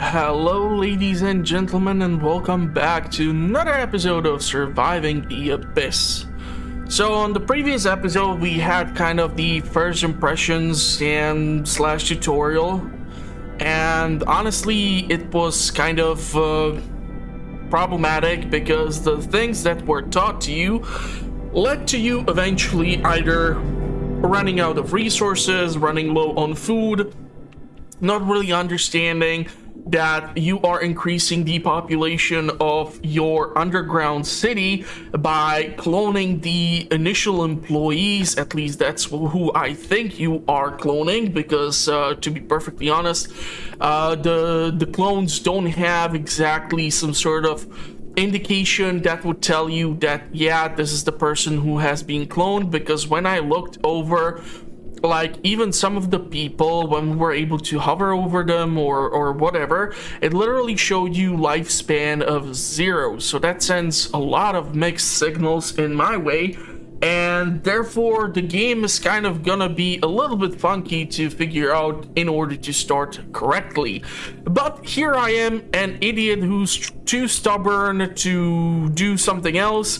Hello, ladies and gentlemen, and welcome back to another episode of Surviving the Abyss. So, on the previous episode, we had kind of the first impressions and slash tutorial, and honestly, it was kind of problematic because the things that were taught to you led to you eventually either running out of resources, running low on food, not really understanding that you are increasing the population of your underground city by cloning the initial employees. At least that's who I think you are cloning, because to be perfectly honest, the clones don't have exactly some sort of indication that would tell you that, yeah, this is the person who has been cloned. Because when I looked over, like, even some of the people, when we were able to hover over them or whatever, it literally showed you lifespan of 0. So that sends a lot of mixed signals in my way, and therefore the game is kind of gonna be a little bit funky to figure out in order to start correctly. But here I am, an idiot who's too stubborn to do something else.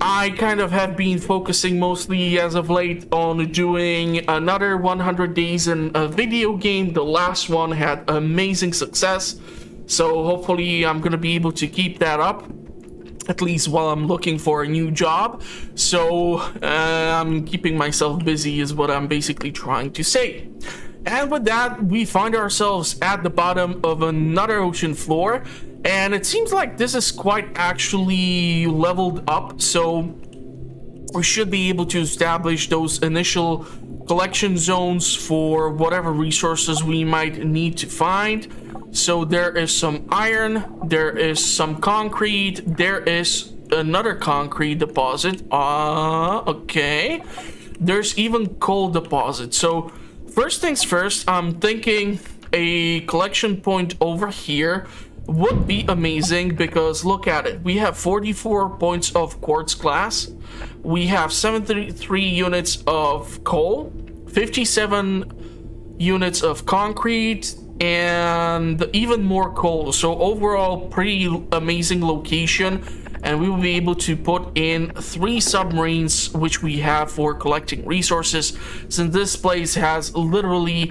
I kind of have been focusing mostly as of late on doing another 100 days in a video game. The last one had amazing success, so hopefully I'm gonna be able to keep that up, at least while I'm looking for a new job. So I'm keeping myself busy is what I'm basically trying to say. And with that, we find ourselves at the bottom of another ocean floor. And it seems like this is quite actually leveled up, so we should be able to establish those initial collection zones for whatever resources we might need to find. So there is some iron, there is some concrete, there is another concrete deposit. Okay. There's even coal deposit. So first things first, I'm thinking a collection point over here would be amazing, because look at it. We have 44 points of quartz glass, we have 73 units of coal, 57 units of concrete, and even more coal. So overall, pretty amazing location, and we will be able to put in 3 submarines, which we have for collecting resources, since this place has literally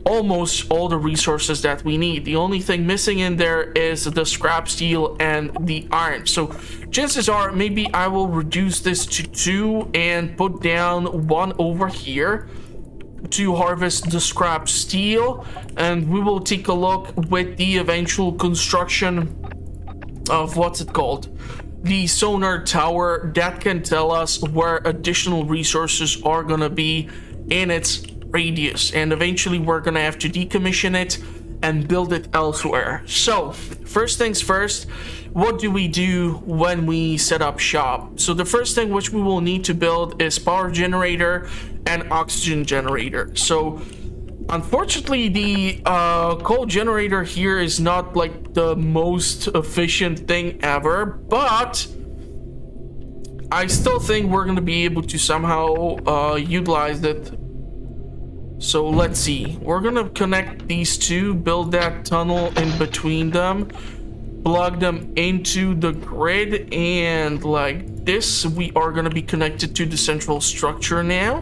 almost all the resources that we need. The only thing missing in there is the scrap steel and the iron. So chances are maybe I will reduce this to 2 and put down 1 over here to harvest the scrap steel, and we will take a look with the eventual construction of what's it called, the sonar tower that can tell us where additional resources are gonna be in its radius, and eventually we're gonna have to decommission it and build it elsewhere. So first things first, what do we do when we set up shop? So the first thing which we will need to build is power generator and oxygen generator. So unfortunately, the coal generator here is not like the most efficient thing ever, but I still think we're gonna be able to somehow utilize it. So let's see, we're gonna connect these two, build that tunnel in between them, plug them into the grid, and like this, we are gonna be connected to the central structure now.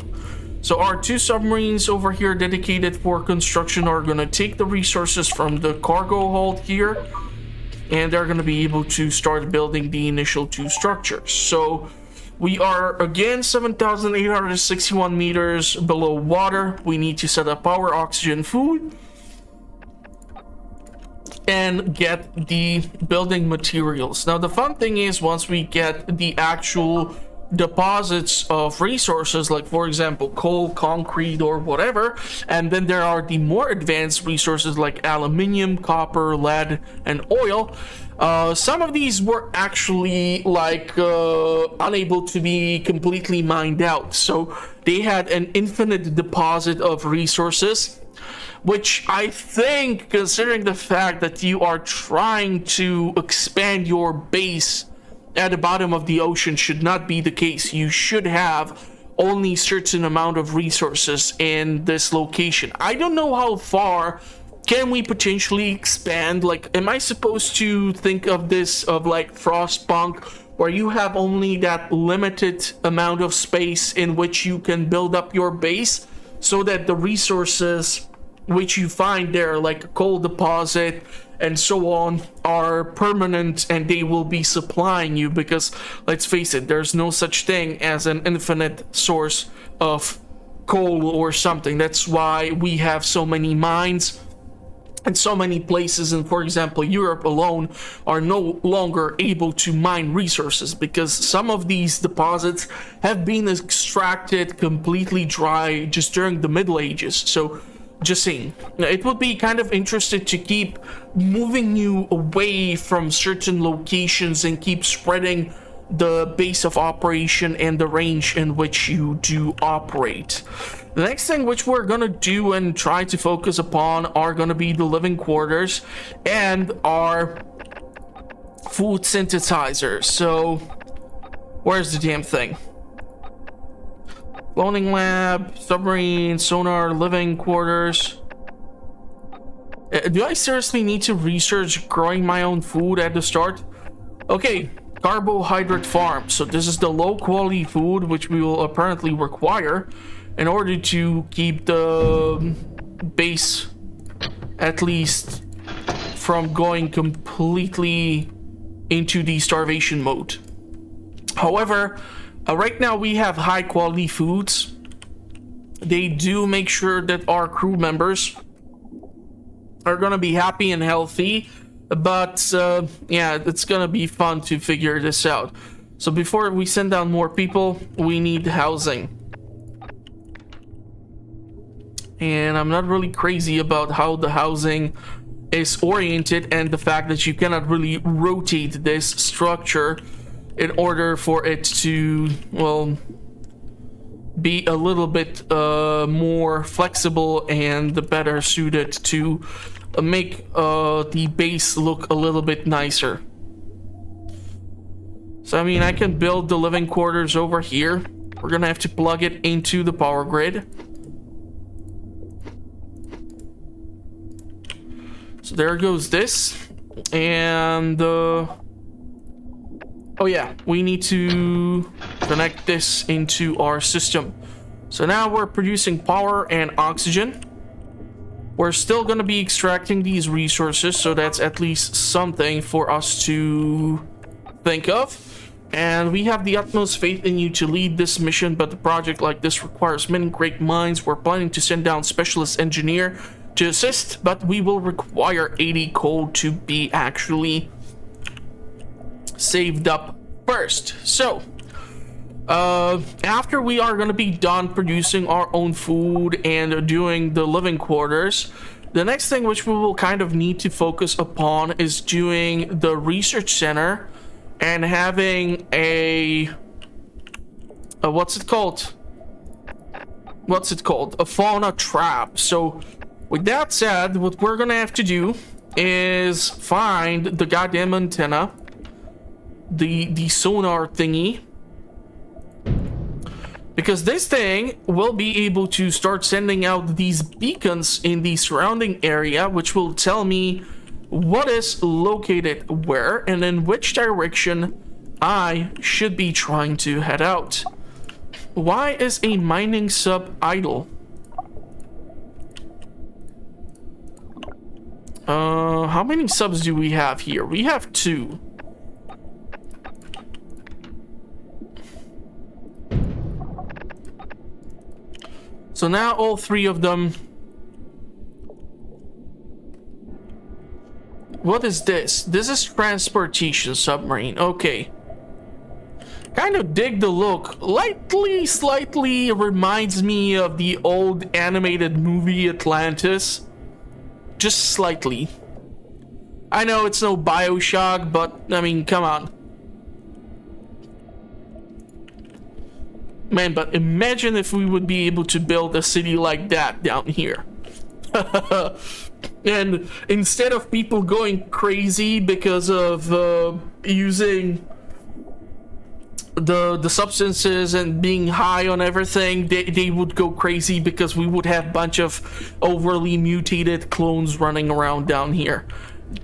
So our 2 submarines over here dedicated for construction are gonna take the resources from the cargo hold here, and they're gonna be able to start building the initial 2 structures. So we are again 7,861 meters below water. We need to set up power, oxygen, food, and get the building materials. Now the fun thing is, once we get the actual deposits of resources, like for example coal, concrete, or whatever, and then there are the more advanced resources like aluminium, copper, lead, and oil. Some of these were actually like unable to be completely mined out, so they had an infinite deposit of resources, which I think, considering the fact that you are trying to expand your base at the bottom of the ocean, should not be the case. You should have only certain amount of resources in this location. I don't know how far can we potentially expand? Like, am I supposed to think of this of like Frostpunk, where you have only that limited amount of space in which you can build up your base, so that the resources which you find there, like a coal deposit and so on, are permanent and they will be supplying you? Because let's face it, there's no such thing as an infinite source of coal or something. That's why we have so many mines, and so many places in, for example, Europe alone are no longer able to mine resources, because some of these deposits have been extracted completely dry just during the Middle Ages. So just saying, it would be kind of interesting to keep moving you away from certain locations and keep spreading the base of operation and the range in which you do operate. The next thing which we're gonna do and try to focus upon are gonna be the living quarters and our food synthesizer. So where's the damn thing? Cloning lab, submarine, sonar, living quarters. Do I seriously need to research growing my own food at the start? Okay, carbohydrate farm. So this is the low quality food which we will apparently require in order to keep the base at least from going completely into the starvation mode. However, right now we have high quality foods. They do make sure that our crew members are gonna be happy and healthy, but yeah, it's gonna be fun to figure this out. So before we send down more people, we need housing. And I'm not really crazy about how the housing is oriented, and the fact that you cannot really rotate this structure in order for it to, well, be a little bit more flexible and better suited to make the base look a little bit nicer. So I mean, I can build the living quarters over here. We're gonna have to plug it into the power grid. So there goes this, and oh yeah, we need to connect this into our system. So now we're producing power and oxygen. We're still going to be extracting these resources, so that's at least something for us to think of. And we have the utmost faith in you to lead this mission, but a project like this requires many great minds. We're planning to send down specialist engineer to assist, but we will require 80 coal to be actually saved up first. So after we are going to be done producing our own food and doing the living quarters, the next thing which we will kind of need to focus upon is doing the research center and having a what's it called, a fauna trap. So with that said, what we're gonna have to do is find the goddamn antenna, the sonar thingy, because this thing will be able to start sending out these beacons in the surrounding area, which will tell me what is located where and in which direction I should be trying to head out. Why is a mining sub idle? How many subs do we have here? We have 2. So now all 3 of them. What is this? This is transportation submarine. Okay. Kind of dig the look. Slightly reminds me of the old animated movie Atlantis. Just slightly. I know it's no BioShock, but I mean, come on. Man, but imagine if we would be able to build a city like that down here. And instead of people going crazy because of using the substances and being high on everything, they would go crazy because we would have a bunch of overly mutated clones running around down here.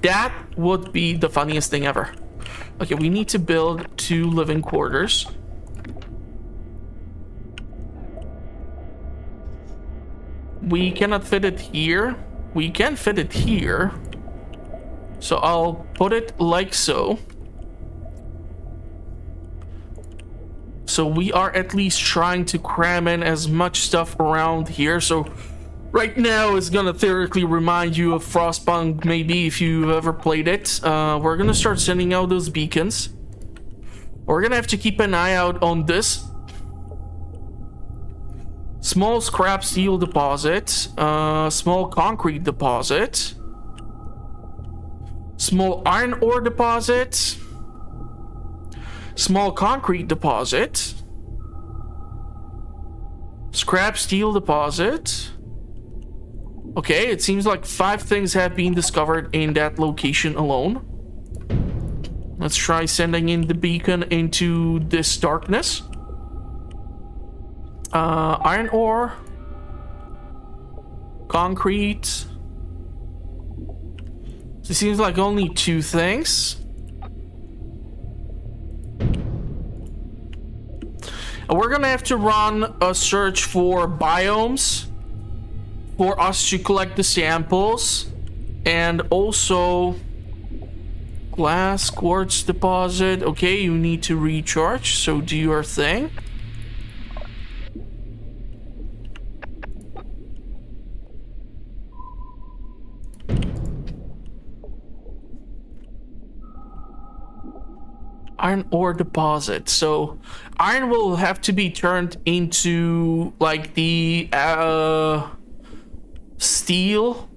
That would be the funniest thing ever. Okay, we need to build 2 living quarters. We cannot fit it here. We can fit it here. So I'll put it like so. So we are at least trying to cram in as much stuff around here. So right now it's gonna theoretically remind you of Frostpunk, maybe, if you've ever played it. We're gonna start sending out those beacons. We're gonna have to keep an eye out on this. Small scrap steel deposit, small concrete deposit, small iron ore deposit, small concrete deposit, scrap steel deposit. Okay, it seems like 5 things have been discovered in that location alone. Let's try sending in the beacon into this darkness. Iron ore, concrete. So it seems like only 2 things. And we're gonna have to run a search for biomes for us to collect the samples, and also glass quartz deposit. Okay, you need to recharge, so do your thing. Iron ore deposit. So iron will have to be turned into like the steel.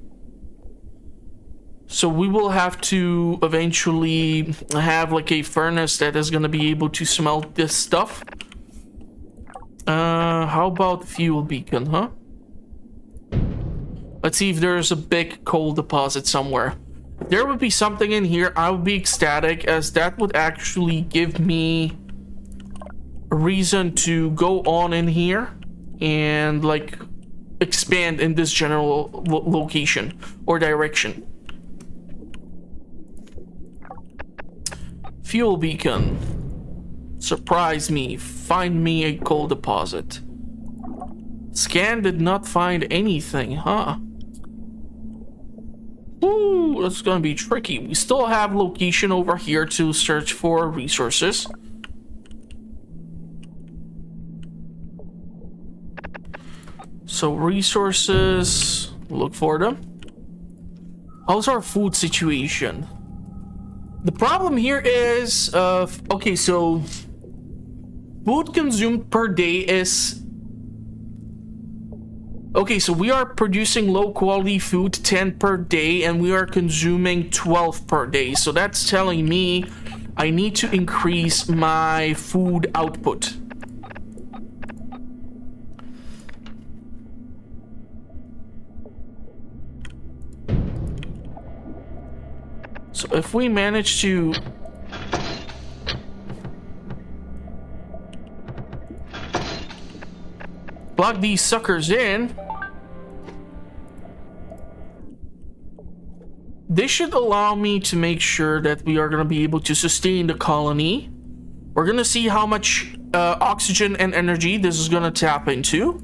So we will have to eventually have like a furnace that is going to be able to smelt this stuff. How about fuel beacon, huh? Let's see if there's a big coal deposit somewhere. If there would be something in here, I would be ecstatic, as that would actually give me a reason to go on in here and like expand in this general location or direction. Fuel beacon. Surprise me. Find me a coal deposit. Scan did not find anything, huh? Ooh, that's gonna be tricky. We still have location over here to search for resources. So resources, look for them. How's our food situation? The problem here is, okay, so food consumed per day is... Okay, so we are producing low quality food 10 per day and we are consuming 12 per day. So that's telling me I need to increase my food output. So if we manage to plug these suckers in, this should allow me to make sure that we are going to be able to sustain the colony. We're going to see how much oxygen and energy this is going to tap into.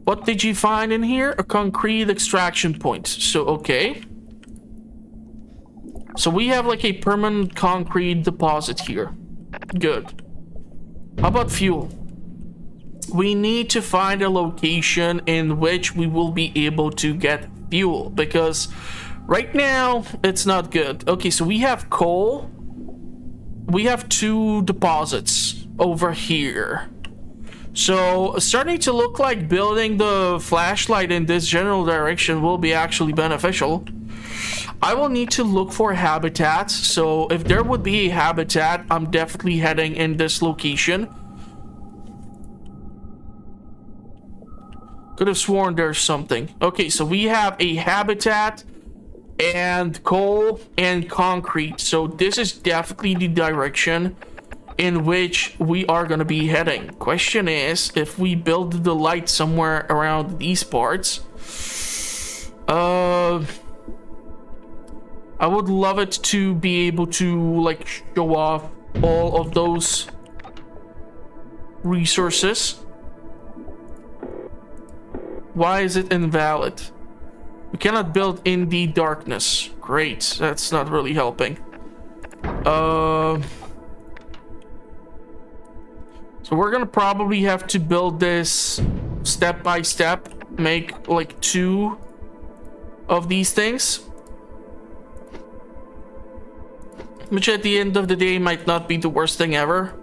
What did you find in here? A concrete extraction point. So, okay. So we have like a permanent concrete deposit here. Good. How about fuel? We need to find a location in which we will be able to get fuel, because right now it's not good. Okay, so we have coal. We have 2 deposits over here. So starting to look like building the flashlight in this general direction will be actually beneficial. I will need to look for habitats. So if there would be a habitat, I'm definitely heading in this location. Could have sworn there's something. Okay, so we have a habitat and coal and concrete. So this is definitely the direction in which we are going to be heading. Question is, if we build the light somewhere around these parts, I would love it to be able to like show off all of those resources. Why is it invalid? We cannot build in the darkness. Great, that's not really helping. So we're gonna probably have to build this step by step, make like 2 of these things, which at the end of the day might not be the worst thing ever.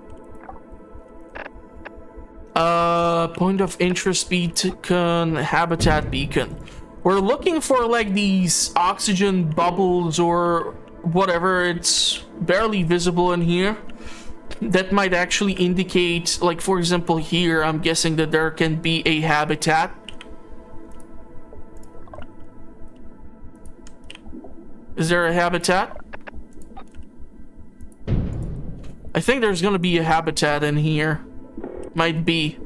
Point of interest beacon, habitat beacon. We're looking for like these oxygen bubbles or whatever. It's barely visible in here. That might actually indicate, like for example here, I'm guessing that there can be a habitat. Is there a habitat? I think there's gonna be a habitat in here. Might be.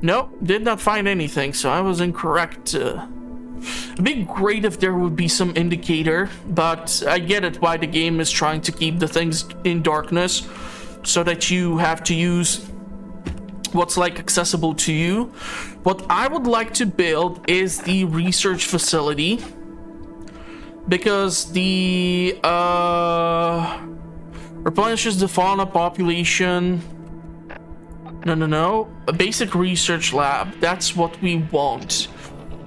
Nope, did not find anything, so I was incorrect. It'd be great if there would be some indicator, but I get it why the game is trying to keep the things in darkness, so that you have to use what's like accessible to you. What I would like to build is the research facility, because the replenishes the fauna population. No. A basic research lab. That's what we want.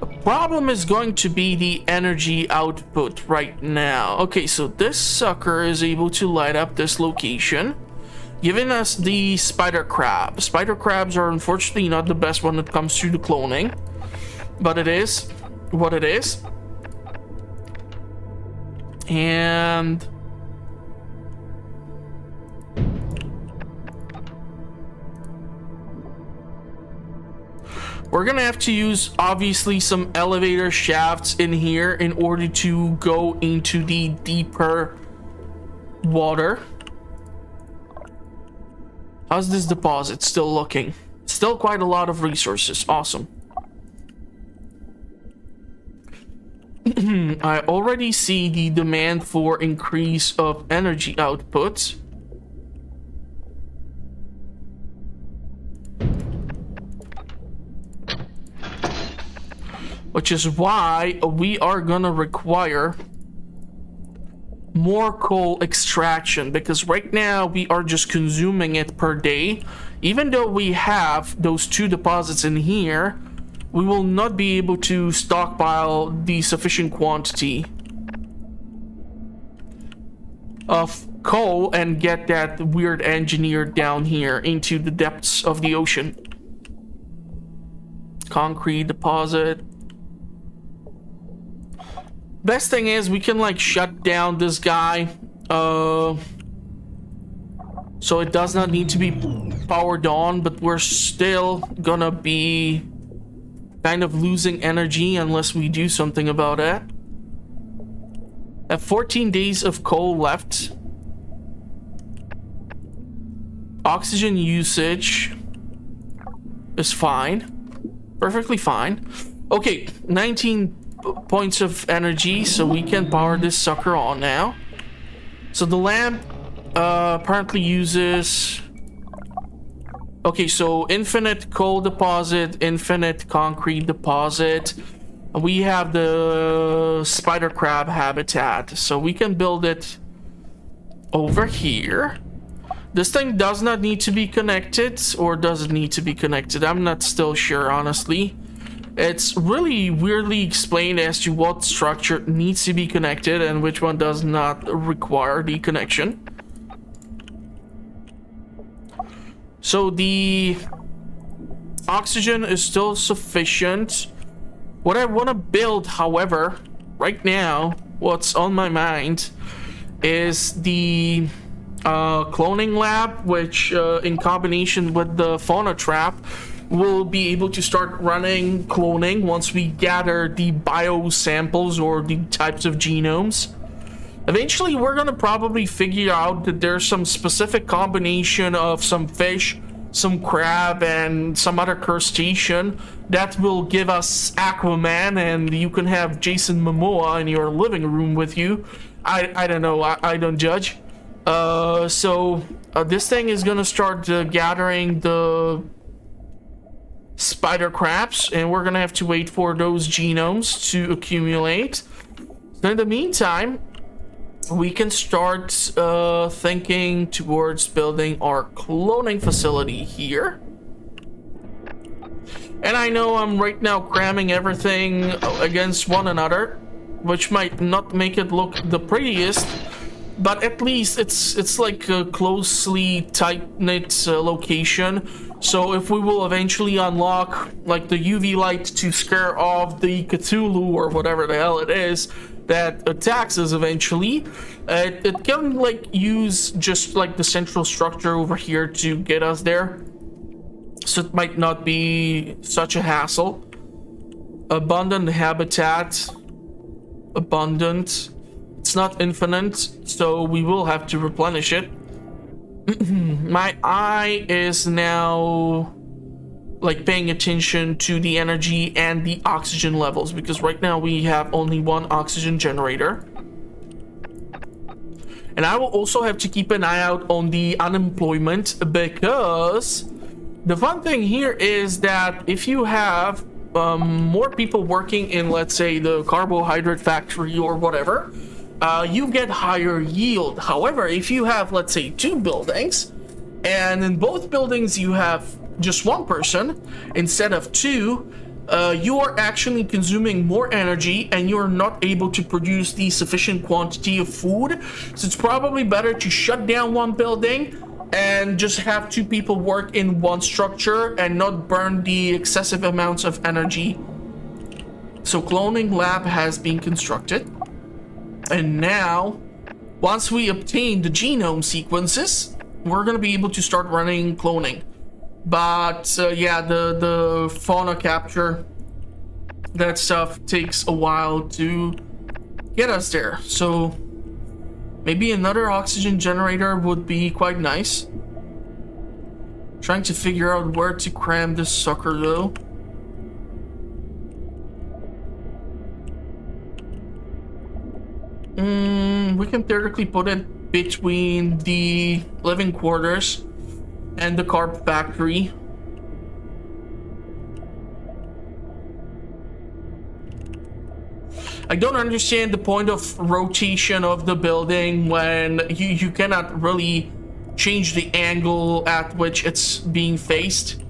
The problem is going to be the energy output right now. Okay, so this sucker is able to light up this location, giving us the spider crab. Spider crabs are unfortunately not the best when it comes to the cloning, but it is what it is. And we're gonna have to use obviously some elevator shafts in here in order to go into the deeper water. How's this deposit still looking? Still quite a lot of resources. Awesome. I already see the demand for increase of energy output. Which is why we are gonna require more coal extraction, because right now we are just consuming it per day. Even though we have those 2 deposits in here, we will not be able to stockpile the sufficient quantity of coal and get that weird engineer down here into the depths of the ocean. Concrete deposit. Best thing is we can like shut down this guy, so it does not need to be powered on, but we're still gonna be kind of losing energy unless we do something about it. Have 14 days of coal left. Oxygen usage is fine, perfectly fine. Okay, 19 points of energy, so we can power this sucker on now. So the lamp apparently uses, okay, so infinite coal deposit, infinite concrete deposit. We have the spider crab habitat, so we can build it over here. This thing does not need to be connected, or does it need to be connected? I'm not still sure, honestly. It's really weirdly explained as to what structure needs to be connected and which one does not require the connection. So the oxygen is still sufficient. What I want to build, however, right now, what's on my mind is the cloning lab, which in combination with the fauna trap we'll be able to start running cloning once we gather the bio samples or the types of genomes. Eventually, we're gonna probably figure out that there's some specific combination of some fish, some crab, and some other crustacean that will give us Aquaman, and you can have Jason Momoa in your living room with you. I don't know, I don't judge. This thing is gonna start gathering the spider crabs, and we're gonna have to wait for those genomes to accumulate. So in the meantime, we can start thinking towards building our cloning facility here. And I know I'm right now cramming everything against one another, which might not make it look the prettiest, but at least it's like a closely tight-knit location. So if we will eventually unlock like the UV light to scare off the Cthulhu or whatever the hell it is that attacks us eventually, it can like use just like the central structure over here to get us there. So it might not be such a hassle. Abundant habitat. Abundant. It's not infinite, so we will have to replenish it. My eye is now like paying attention to the energy and the oxygen levels, because right now we have only one oxygen generator. And I will also have to keep an eye out on the unemployment, because the fun thing here is that if you have more people working in, let's say, the carbohydrate factory or whatever, you get higher yield. However, if you have, let's say, 2 buildings, and in both buildings you have just 1 person instead of 2, you are actually consuming more energy and you're not able to produce the sufficient quantity of food. So it's probably better to shut down 1 building and just have 2 people work in 1 structure and not burn the excessive amounts of energy. So cloning lab has been constructed. And now, once we obtain the genome sequences, we're going to be able to start running cloning. But yeah, the fauna capture, that stuff takes a while to get us there. So maybe another oxygen generator would be quite nice. Trying to figure out where to cram this sucker though. We can theoretically put it between the living quarters and the carb factory. I don't understand the point of rotation of the building when you cannot really change the angle at which it's being faced.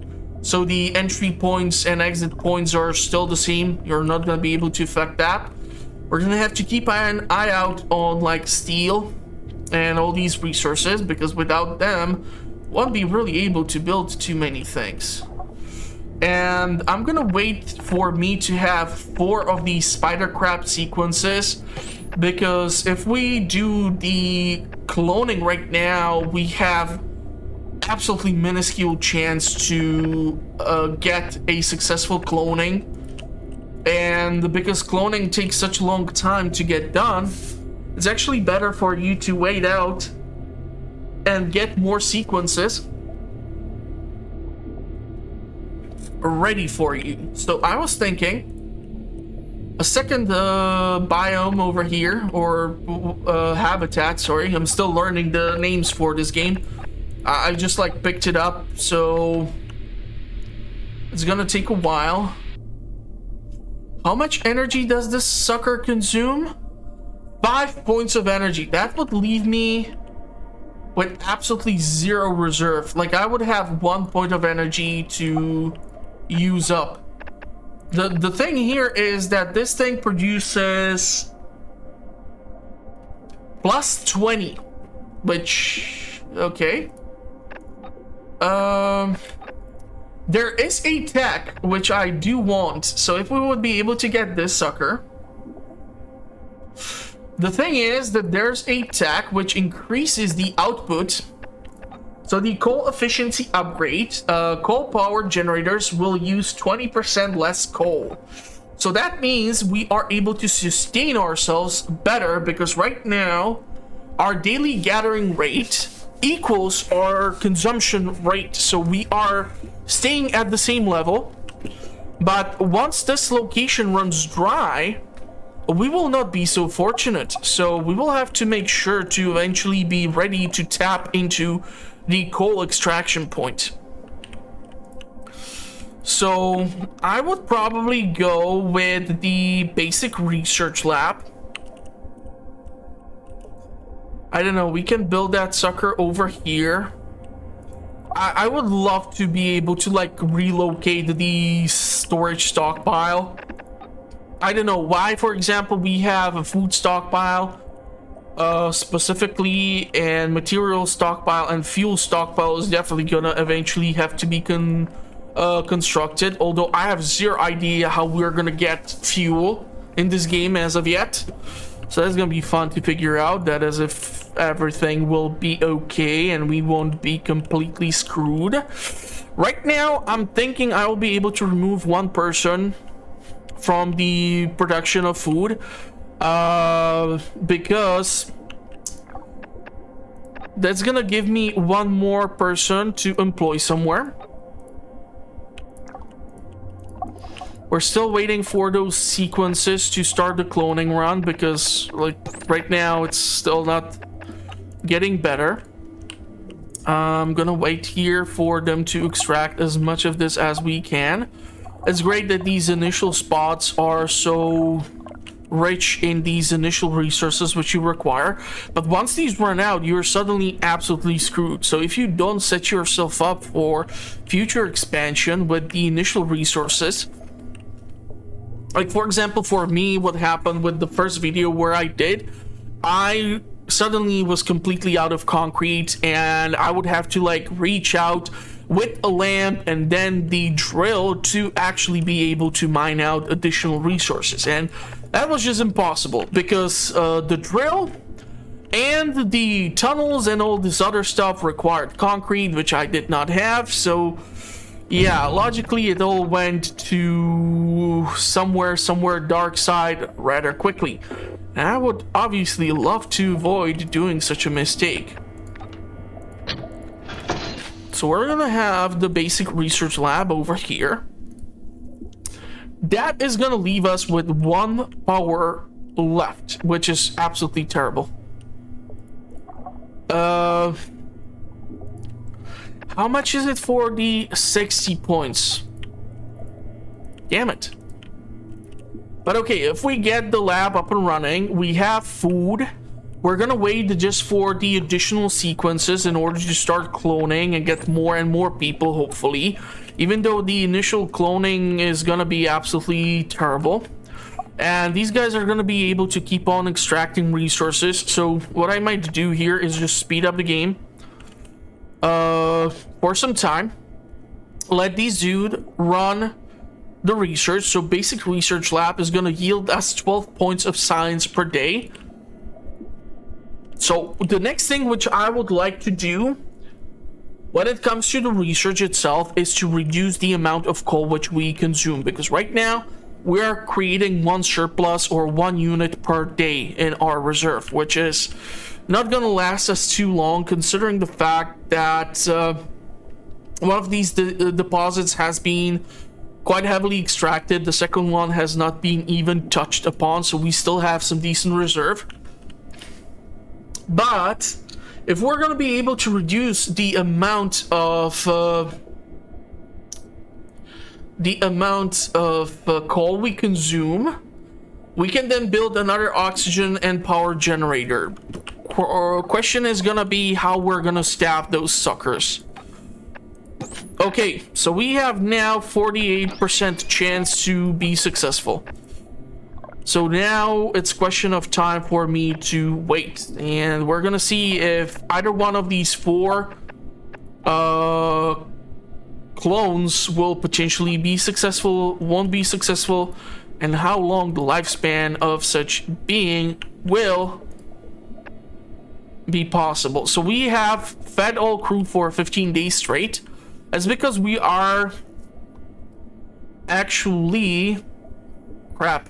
So the entry points and exit points are still the same. You're not going to be able to affect that. We're going to have to keep an eye out on like steel and all these resources, because without them, won't be really able to build too many things. And I'm gonna wait for me to have 4 of these spider crab sequences, because if we do the cloning right now, we have absolutely minuscule chance to get a successful cloning. And because cloning takes such a long time to get done, it's actually better for you to wait out and get more sequences ready for you. So I was thinking a second biome over here, or habitat, sorry. I'm still learning the names for this game. I just like picked it up, so it's gonna take a while. How much energy does this sucker consume? 5 points of energy. That would leave me with absolutely 0 reserve. Like, I would have 1 point of energy to use up. The thing here is that this thing produces plus 20, which, okay. There is a tech which I do want, so if we would be able to get this sucker. The thing is that there's a tech which increases the output So the coal efficiency upgrade, coal power generators will use 20% less coal. So that means we are able to sustain ourselves better, because right now our daily gathering rate equals our consumption rate. So we are staying at the same level. But once this location runs dry, we will not be so fortunate. So we will have to make sure to eventually be ready to tap into the coal extraction point. So I would probably go with the basic research lab. I don't know, we can build that sucker over here. I would love to be able to like relocate the storage stockpile. I don't know why, for example, we have a food stockpile specifically, and material stockpile and fuel stockpile is definitely gonna eventually have to be constructed, although I have zero idea how we're gonna get fuel in this game as of yet. So that's gonna be fun to figure out, that as if everything will be okay and we won't be completely screwed. Right now, I'm thinking I will be able to remove one person from the production of food, because that's gonna give me one more person to employ somewhere. We're still waiting for those sequences to start the cloning run, because like right now it's still not getting better. I'm gonna wait here for them to extract as much of this as we can. It's great that these initial spots are so rich in these initial resources which you require, but once these run out, you're suddenly absolutely screwed. So if you don't set yourself up for future expansion with the initial resources, like for example for me, what happened with the first video where I suddenly was completely out of concrete, and I would have to like reach out with a lamp and then the drill to actually be able to mine out additional resources, and that was just impossible because the drill and the tunnels and all this other stuff required concrete, which I did not have. So yeah, logically it all went to somewhere dark side rather quickly, and I would obviously love to avoid doing such a mistake. So we're gonna have the basic research lab over here. That is gonna leave us with one power left, which is absolutely terrible. How much is it for the 60 points? Damn it. But okay, if we get the lab up and running, we have food. We're gonna wait just for the additional sequences in order to start cloning and get more and more people, hopefully. Even though the initial cloning is gonna be absolutely terrible. And these guys are gonna be able to keep on extracting resources. So what I might do here is just speed up the game for some time. Let these dudes run the research. So basic research lab is gonna yield us 12 points of science per day. So the next thing which I would like to do when it comes to the research itself is to reduce the amount of coal which we consume, because right now we are creating one surplus or 1 unit per day in our reserve, which is not gonna last us too long, considering the fact that one of these deposits has been quite heavily extracted. The second one has not been even touched upon, so we still have some decent reserve. But if we're going to be able to reduce the amount of coal we consume, we can then build another oxygen and power generator. Question is going to be how we're going to staff those suckers. Okay, so we have now 48% chance to be successful. So now it's question of time for me to wait, and we're gonna see if either one of these 4 clones will potentially be successful, won't be successful, and how long the lifespan of such being will be possible. So we have fed all crew for 15 days straight. That's because we are actually... Crap.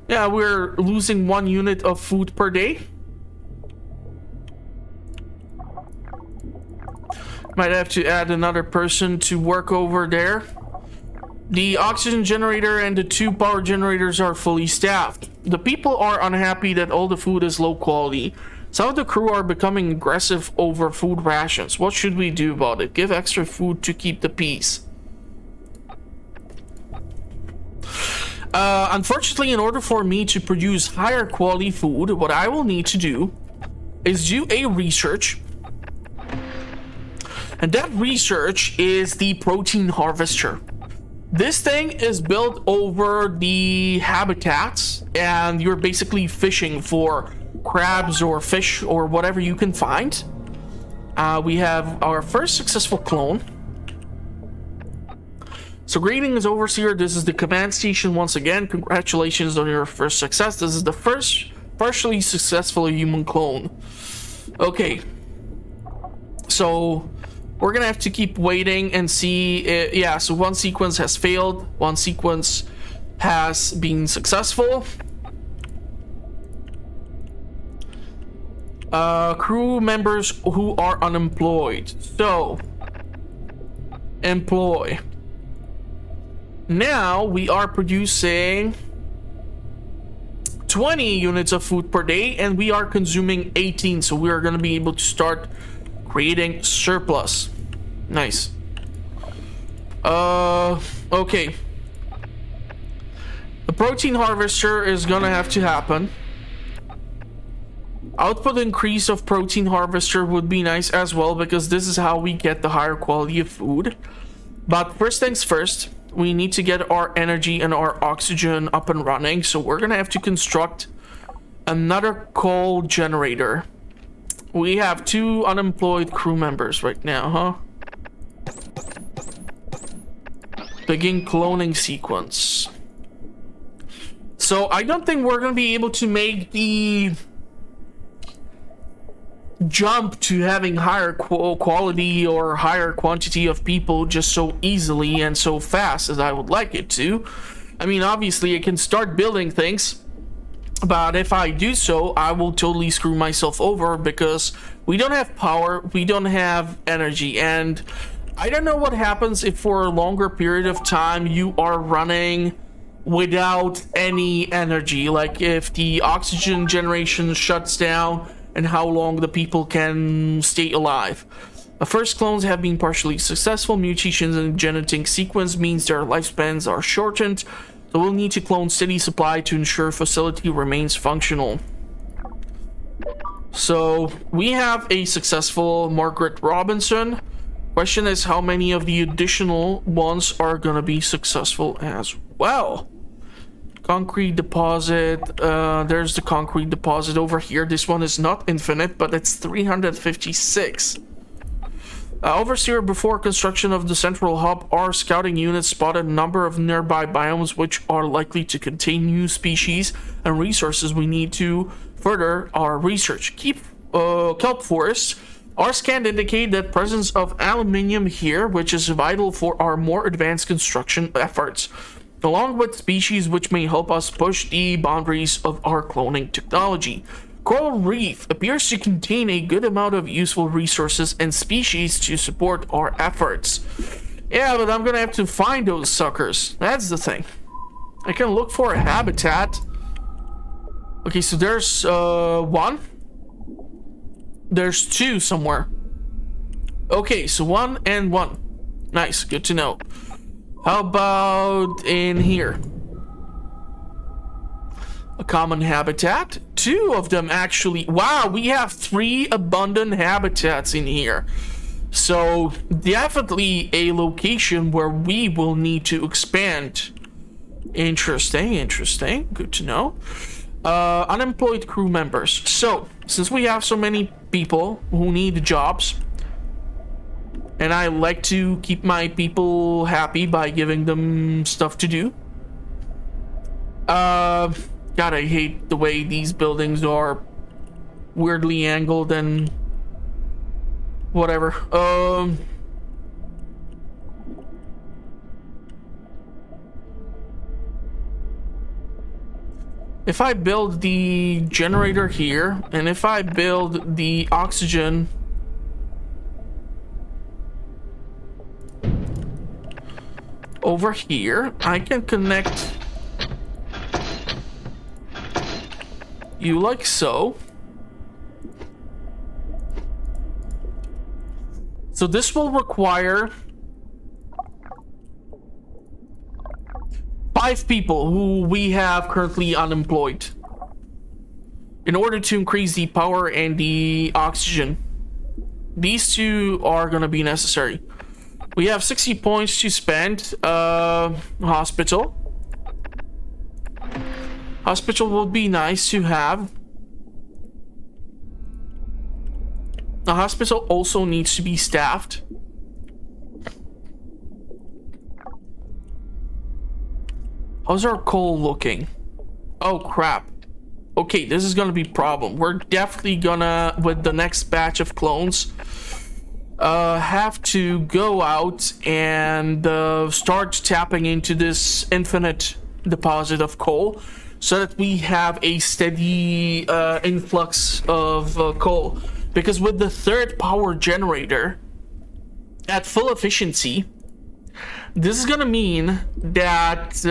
Yeah, we're losing 1 unit of food per day. Might have to add another person to work over there. The oxygen generator and the 2 power generators are fully staffed. The people are unhappy that all the food is low quality. Some of the crew are becoming aggressive over food rations. What should we do about it? Give extra food to keep the peace. Unfortunately, in order for me to produce higher quality food, what I will need to do is do a research. And that research is the protein harvester. This thing is built over the habitats, and you're basically fishing for crabs or fish or whatever you can find. We have our first successful clone. So greetings, Overseer. This is the command station once again. Congratulations on your first success. This is the first partially successful human clone. Okay. So we're gonna have to keep waiting and see. Yeah, so 1 sequence has failed. 1 sequence has been successful. Crew members who are unemployed. So, employ. Now we are producing 20 units of food per day, and we are consuming 18. So we are going to be able to start creating surplus. Nice. Okay. The protein harvester is going to have to happen. Output increase of protein harvester would be nice as well, because this is how we get the higher quality of food. But first things first, we need to get our energy and our oxygen up and running. So we're gonna have to construct another coal generator. We have 2 unemployed crew members right now, huh? Begin cloning sequence. So I don't think we're gonna be able to make the jump to having higher quality or higher quantity of people just so easily and so fast as I would like it to. I mean, obviously I can start building things, but if I do so, I will totally screw myself over because we don't have power, we don't have energy, and I don't know what happens if for a longer period of time you are running without any energy, like if the oxygen generation shuts down and how long the people can stay alive. The first clones have been partially successful. Mutations in the genetic sequence means their lifespans are shortened, so we'll need to clone steady supply to ensure facility remains functional. So we have a successful Margaret Robinson. Question is how many of the additional ones are gonna be successful as well. Concrete deposit, there's the concrete deposit over here. This one is not infinite, but it's 356. Overseer, before construction of the central hub, our scouting units spotted a number of nearby biomes which are likely to contain new species and resources we need to further our research. Kelp forests. Our scan indicate that presence of aluminium here, which is vital for our more advanced construction efforts, along with species which may help us push the boundaries of our cloning technology. Coral Reef appears to contain a good amount of useful resources and species to support our efforts. Yeah, but I'm gonna have to find those suckers. That's the thing. I can look for a habitat. Okay, so there's 1. There's 2 somewhere. Okay, so 1 and 1. Nice, good to know. How about in here? A common habitat. 2 of them actually. Wow, we have 3 abundant habitats in here. So definitely a location where we will need to expand. Interesting, interesting. Good to know. Unemployed crew members. So since we have so many people who need jobs, and I like to keep my people happy by giving them stuff to do. God, I hate the way these buildings are weirdly angled and whatever. If I build the generator here, and if I build the oxygen over here, I can connect you like so. So this will require 5 people who we have currently unemployed in order to increase the power and the oxygen. These 2 are gonna be necessary. We have 60 points to spend. Hospital. Hospital would be nice to have. The hospital also needs to be staffed. How's our coal looking? Oh crap. Okay, this is gonna be a problem. We're definitely gonna, with the next batch of clones, have to go out and start tapping into this infinite deposit of coal so that we have a steady influx of coal. Because with the 3rd power generator at full efficiency, this is gonna mean that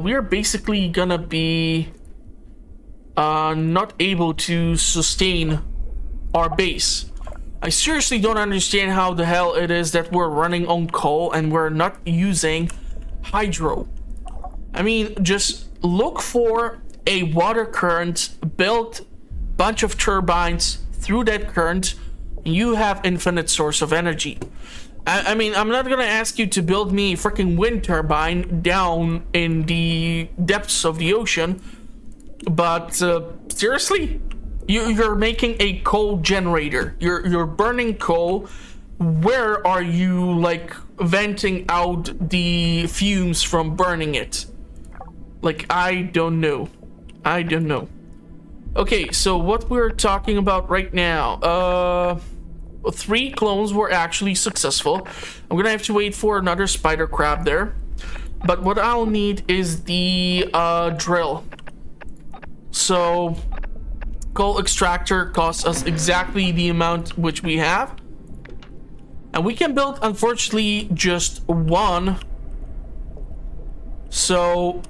we're basically gonna be not able to sustain our base. I seriously don't understand how the hell it is that we're running on coal and we're not using hydro. I mean, just look for a water current, build bunch of turbines through that current, and you have infinite source of energy. I mean, I'm not gonna ask you to build me a freaking wind turbine down in the depths of the ocean, but seriously, you're making a coal generator. You're burning coal. Where are you like venting out the fumes from burning it? Like, I don't know. I don't know. Okay, so what we're talking about right now, 3 clones were actually successful. I'm gonna have to wait for another spider crab there. But what I'll need is the drill. So coal extractor costs us exactly the amount which we have. And we can build, unfortunately, just 1. So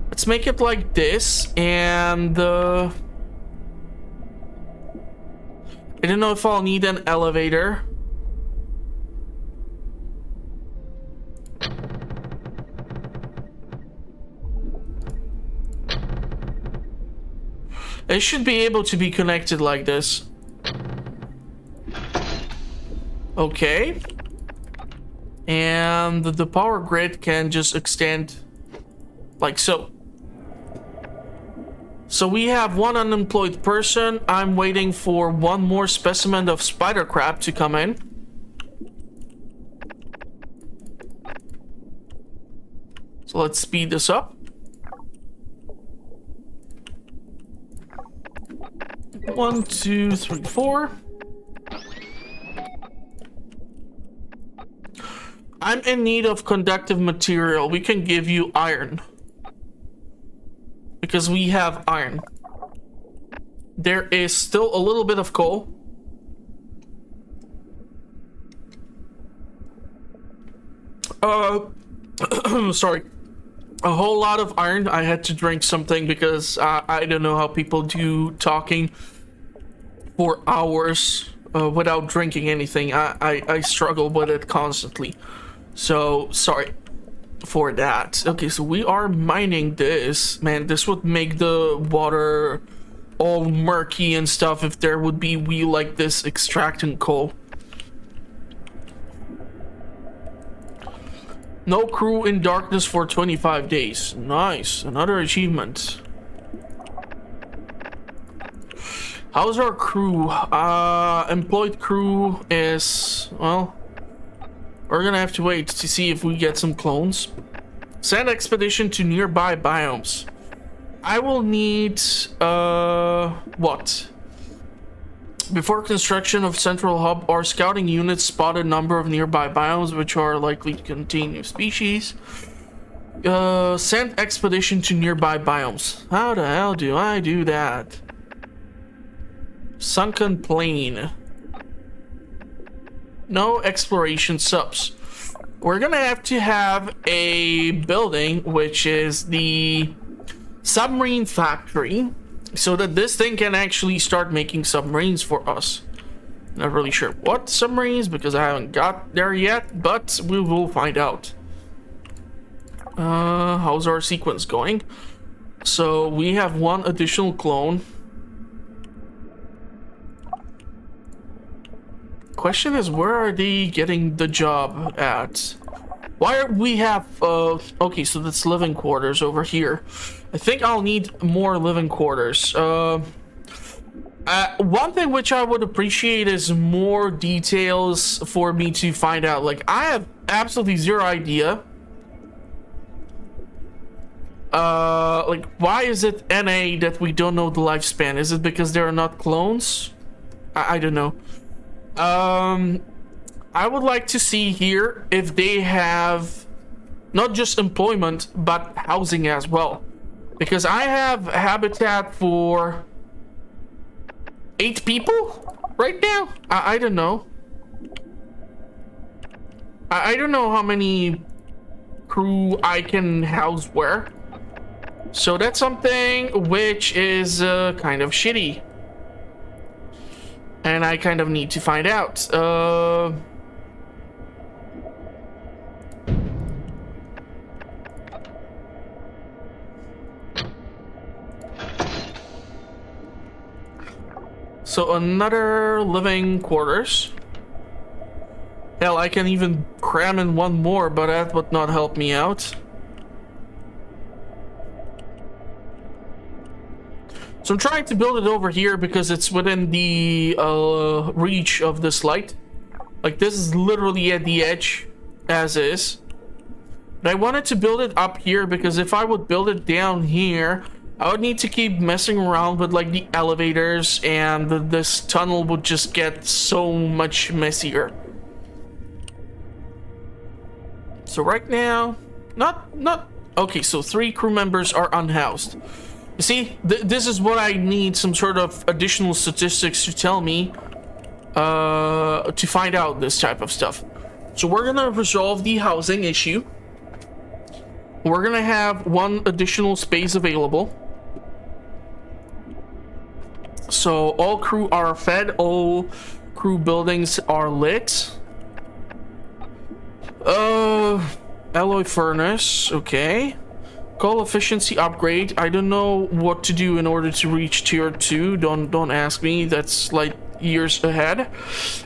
let's make it like this, and I don't know if I'll need an elevator. It should be able to be connected like this. Okay. And the power grid can just extend like so. So we have 1 unemployed person. I'm waiting for 1 more specimen of spider crab to come in. So let's speed this up. 1, 2, 3, 4. I'm in need of conductive material. We can give you iron. Because we have iron. There is still a little bit of coal. Sorry. A whole lot of iron. I had to drink something because I don't know how people do talking for hours without drinking anything. I struggle with it constantly. So, sorry for that. Okay, so we are mining this. Man, this would make the water all murky and stuff if there would be wheel like this extracting coal. No crew in darkness for 25 days. Nice, another achievement. How's our crew? Employed crew is, well, we're gonna have to wait to see if we get some clones. Send expedition to nearby biomes. I will need what? Before construction of central hub, our scouting units spot a number of nearby biomes which are likely to contain new species. Send expedition to nearby biomes. How the hell do I do that? Sunken plain. No exploration subs. We're gonna have to have a building which is the submarine factory, so that this thing can actually start making submarines for us. Not really sure what submarines because I haven't got there yet, but we will find out. How's our sequence going? So we have one additional clone. Question is, where are they getting the job at? Why are we have okay, so that's living quarters over here. I think I'll need more living quarters. One thing which I would appreciate is more details for me to find out. Like, I have absolutely zero idea. Like, why is it NA that we don't know the lifespan? Is it because there are not clones? I don't know. I would like to see here if they have not just employment, but housing as well. Because I have habitat for 8 people right now? I don't know. I don't know how many crew I can house where. So that's something which is kind of shitty. And I kind of need to find out. So another living quarters. Hell, I can even cram in one more, but that would not help me out. So I'm trying to build it over here because it's within the reach of this light. Like, this is literally at the edge, as is. But I wanted to build it up here because if I would build it down here, I would need to keep messing around with like the elevators, and this tunnel would just get so much messier. So right now, not okay. So 3 crew members are unhoused. You see, this is what I need, some sort of additional statistics to tell me to find out this type of stuff. So we're gonna resolve the housing issue. We're gonna have 1 additional space available. So all crew are fed, all crew buildings are lit. Alloy furnace, okay. Coal efficiency upgrade. I don't know what to do in order to reach tier 2. Don't ask me. That's like years ahead.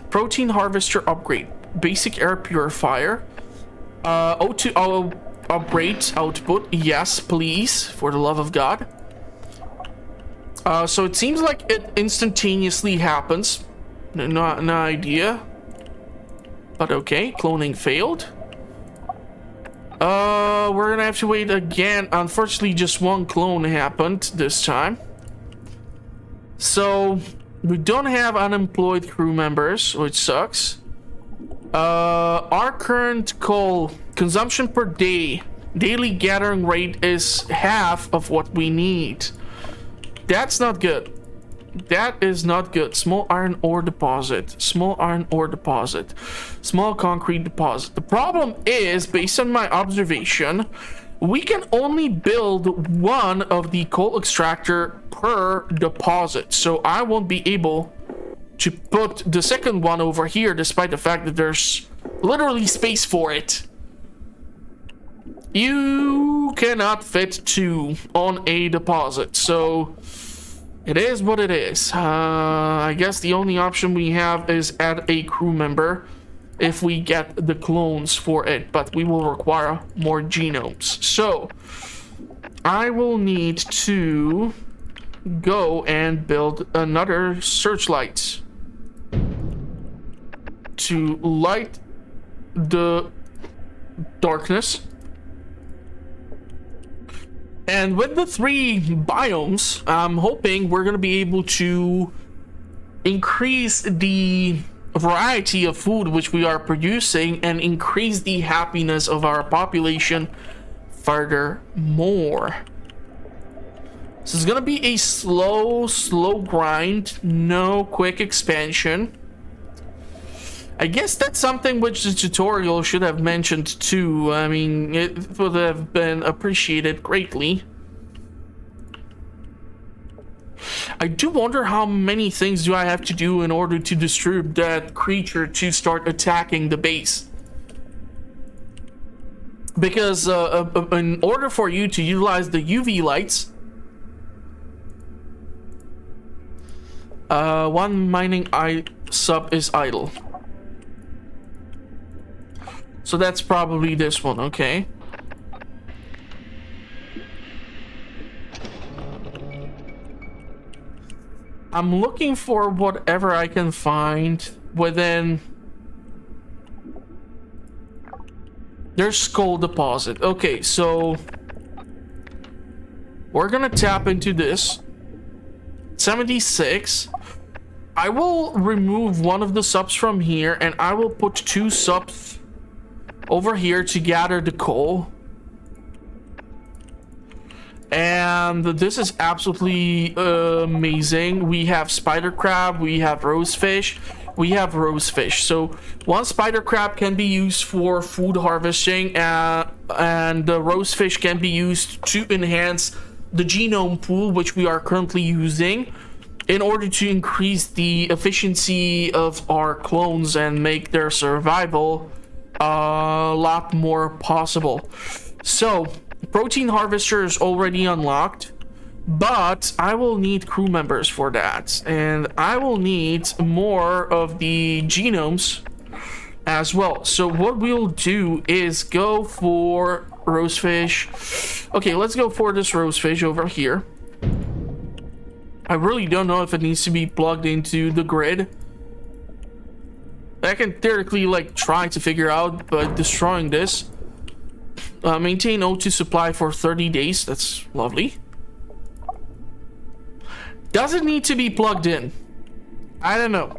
Protein harvester upgrade. Basic air purifier. O2 upgrade output. Yes, please. For the love of God. So it seems like it instantaneously happens. No idea. But okay. Cloning failed. We're gonna have to wait again. Unfortunately, just 1 clone happened this time. So, we don't have unemployed crew members, which sucks. Our current coal consumption per day, daily gathering rate is half of what we need. That's not good. That is not good. Small iron ore deposit. Small iron ore deposit. Small concrete deposit. The problem is, based on my observation, we can only build 1 of the coal extractor per deposit. So I won't be able to put the second one over here, despite the fact that there's literally space for it. You cannot fit 2 on a deposit. So it is what it is. I guess the only option we have is add a crew member if we get the clones for it, but we will require more genomes. So I will need to go and build another searchlight to light the darkness. And with the 3 biomes, I'm hoping we're going to be able to increase the variety of food which we are producing and increase the happiness of our population furthermore. This is going to be a slow grind, no quick expansion. I guess that's something which the tutorial should have mentioned too. I mean, it would have been appreciated greatly. I do wonder how many things do I have to do in order to disturb that creature to start attacking the base. Because in order for you to utilize the UV lights, one mining sub is idle. So that's probably this one, okay. I'm looking for whatever I can find within... There's skull deposit. Okay, so... we're gonna tap into this. 76. I will remove one of the subs from here, and I will put 2 subs over here to gather the coal. And this is absolutely amazing. We have spider crab, we have rosefish, we have rosefish. So one spider crab can be used for food harvesting, and the rosefish can be used to enhance the genome pool, which we are currently using, in order to increase the efficiency of our clones and make their survival a lot more possible. So protein harvester is already unlocked, but I will need crew members for that, and I will need more of the genomes as well. So what we'll do is go for rosefish. Okay, let's go for this rosefish over here. I really don't know if it needs to be plugged into the grid. I can theoretically like try to figure out by destroying this. Maintain O2 supply for 30 days. That's lovely. Does it need to be plugged in? I don't know.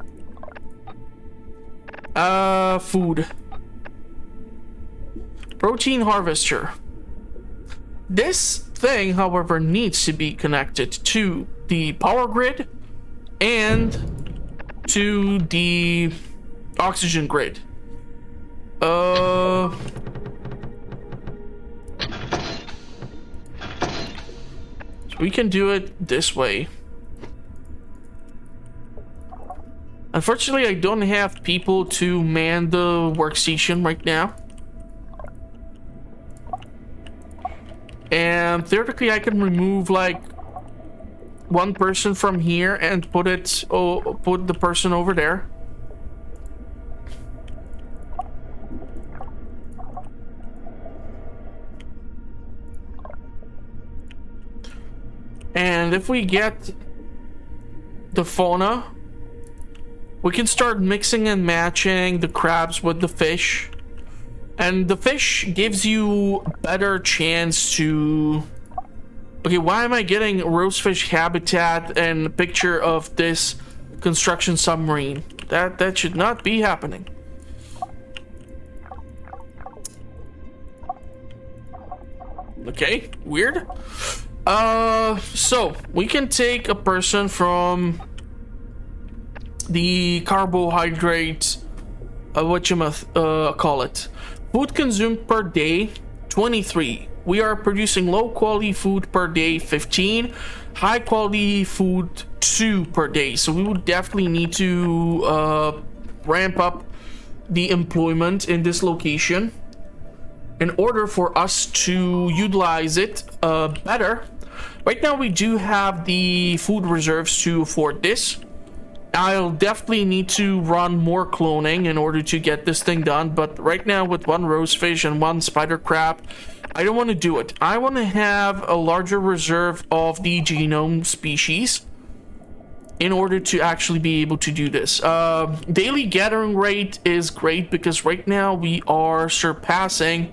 Food. Protein harvester. This thing, however, needs to be connected to the power grid and to the oxygen grid. So we can do it this way. Unfortunately, I don't have people to man the workstation right now. And theoretically, I can remove like one person from here and put the person over there. And if we get the fauna, we can start mixing and matching the crabs with the fish. And the fish gives you a better chance to... Okay, why am I getting rosefish habitat and a picture of this construction submarine? That should not be happening. Okay, weird. So we can take a person from the carbohydrate, call it. Food consumed per day, 23. We are producing low quality food per day, 15. High quality food, 2 per day. So we would definitely need to ramp up the employment in this location in order for us to utilize it better. Right now we do have the food reserves to afford this. I'll definitely need to run more cloning in order to get this thing done, but right now with one rosefish and one spider crab, I don't want to do it. I want to have a larger reserve of the genome species in order to actually be able to do this. Daily gathering rate is great because right now we are surpassing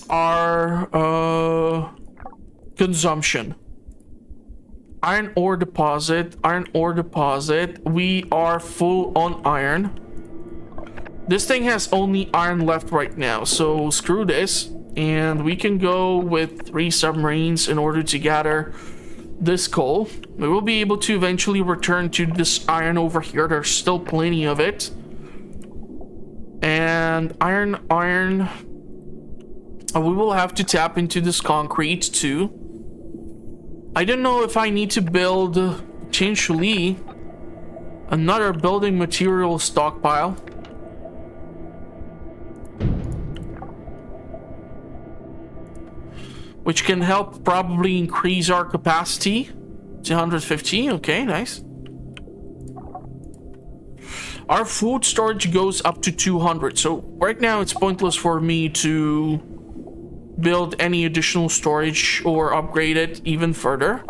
our consumption. Iron ore deposit, iron ore deposit. We are full on iron. This thing has only iron left right now, so screw this. And we can go with 3 submarines in order to gather this coal. We will be able to eventually return to this iron over here. There's still plenty of it. And iron. We will have to tap into this concrete too. I don't know if I need to build potentially another building material stockpile. Which can help probably increase our capacity to 150. Okay, nice. Our food storage goes up to 200. So right now it's pointless for me to build any additional storage or upgrade it even further.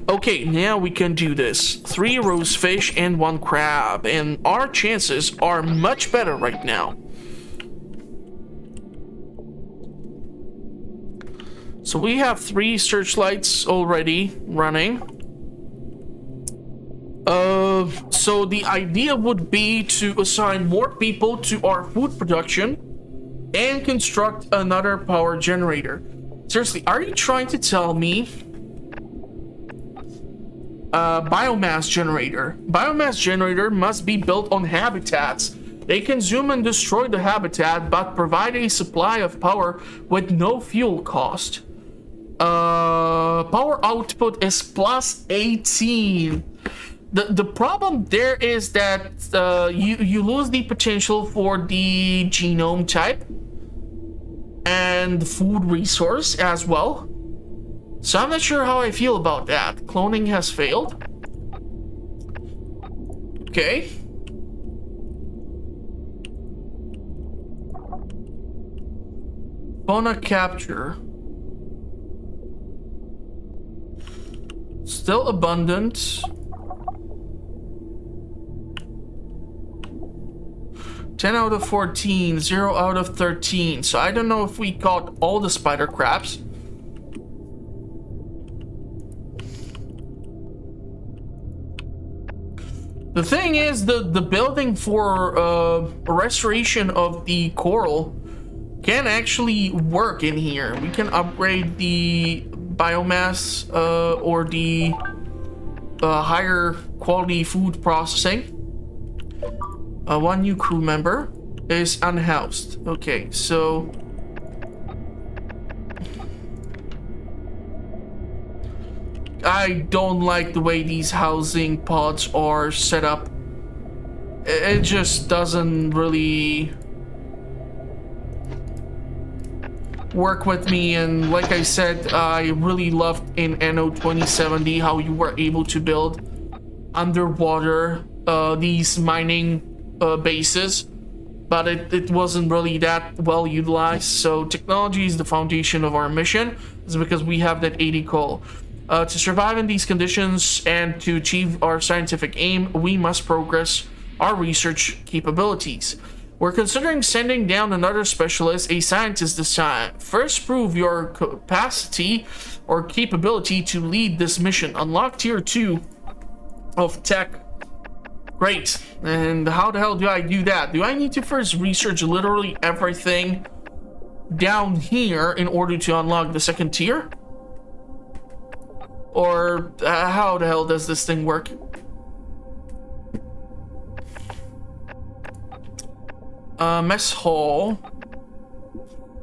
Okay, now we can do this. 3 rose fish and 1 crab, and our chances are much better right now. So we have 3 searchlights already running. So the idea would be to assign more people to our food production and construct another power generator. Seriously, are you trying to tell me biomass generator? Biomass generator must be built on habitats. They consume and destroy the habitat, but provide a supply of power with no fuel cost. Power output is plus 18. The problem there is that you lose the potential for the genome type and food resource as well. So I'm not sure how I feel about that. Cloning has failed. Okay. Fauna capture. Still abundant. 10 out of 14, 0 out of 13. So I don't know if we caught all the spider crabs. The thing is, the building for restoration of the coral can actually work in here. We can upgrade the biomass or the higher quality food processing. 1 new crew member is unhoused. Okay, so I don't like the way these housing pods are set up. It just doesn't really work with me, and like I said, I really loved in Anno 2070 how you were able to build underwater these mining bases, but it wasn't really that well utilized. So technology is the foundation of our mission. It's because we have that 80 coal. To survive in these conditions and to achieve our scientific aim, we must progress our research capabilities. We're considering sending down another specialist, a scientist this time. First, prove your capacity or capability to lead this mission. Unlock tier 2 of tech. Great. And how the hell do I do that? Do I need to first research literally everything down here in order to unlock the second tier? Or how the hell does this thing work? Mess hall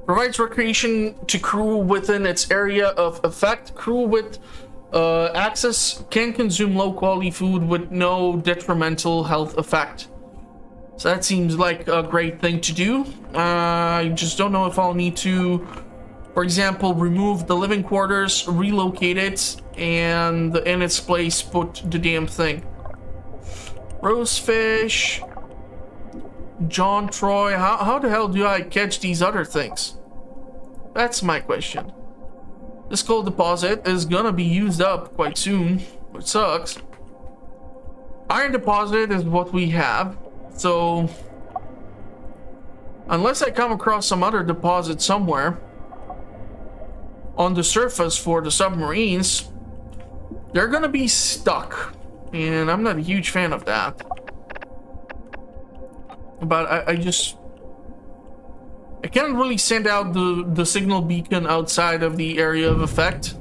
provides recreation to crew within its area of effect. Crew with access can consume low quality food with no detrimental health effect. So that seems like a great thing to do. I just don't know if I'll need to, for example, remove the living quarters, relocate it, and in its place put the damn thing. Rosefish. John Troy. How the hell do I catch these other things? That's my question. This coal deposit is gonna be used up quite soon, which sucks. Iron deposit is what we have, so unless I come across some other deposit somewhere, on the surface for the submarines, they're gonna be stuck. And I'm not a huge fan of that. But I can't really send out the signal beacon outside of the area of effect.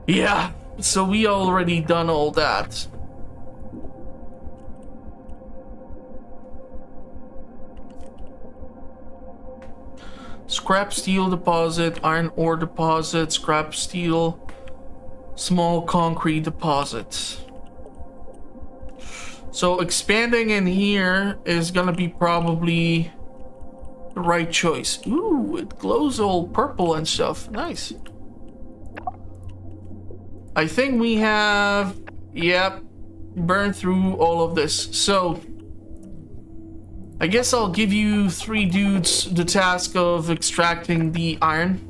Yeah, so we already done all that. Scrap steel deposit, iron ore deposit, scrap steel, small concrete deposit. So expanding in here is gonna be probably the right choice. Ooh, it glows all purple and stuff. Nice. I think we have, yep, burned through all of this. So I guess I'll give you 3 dudes the task of extracting the iron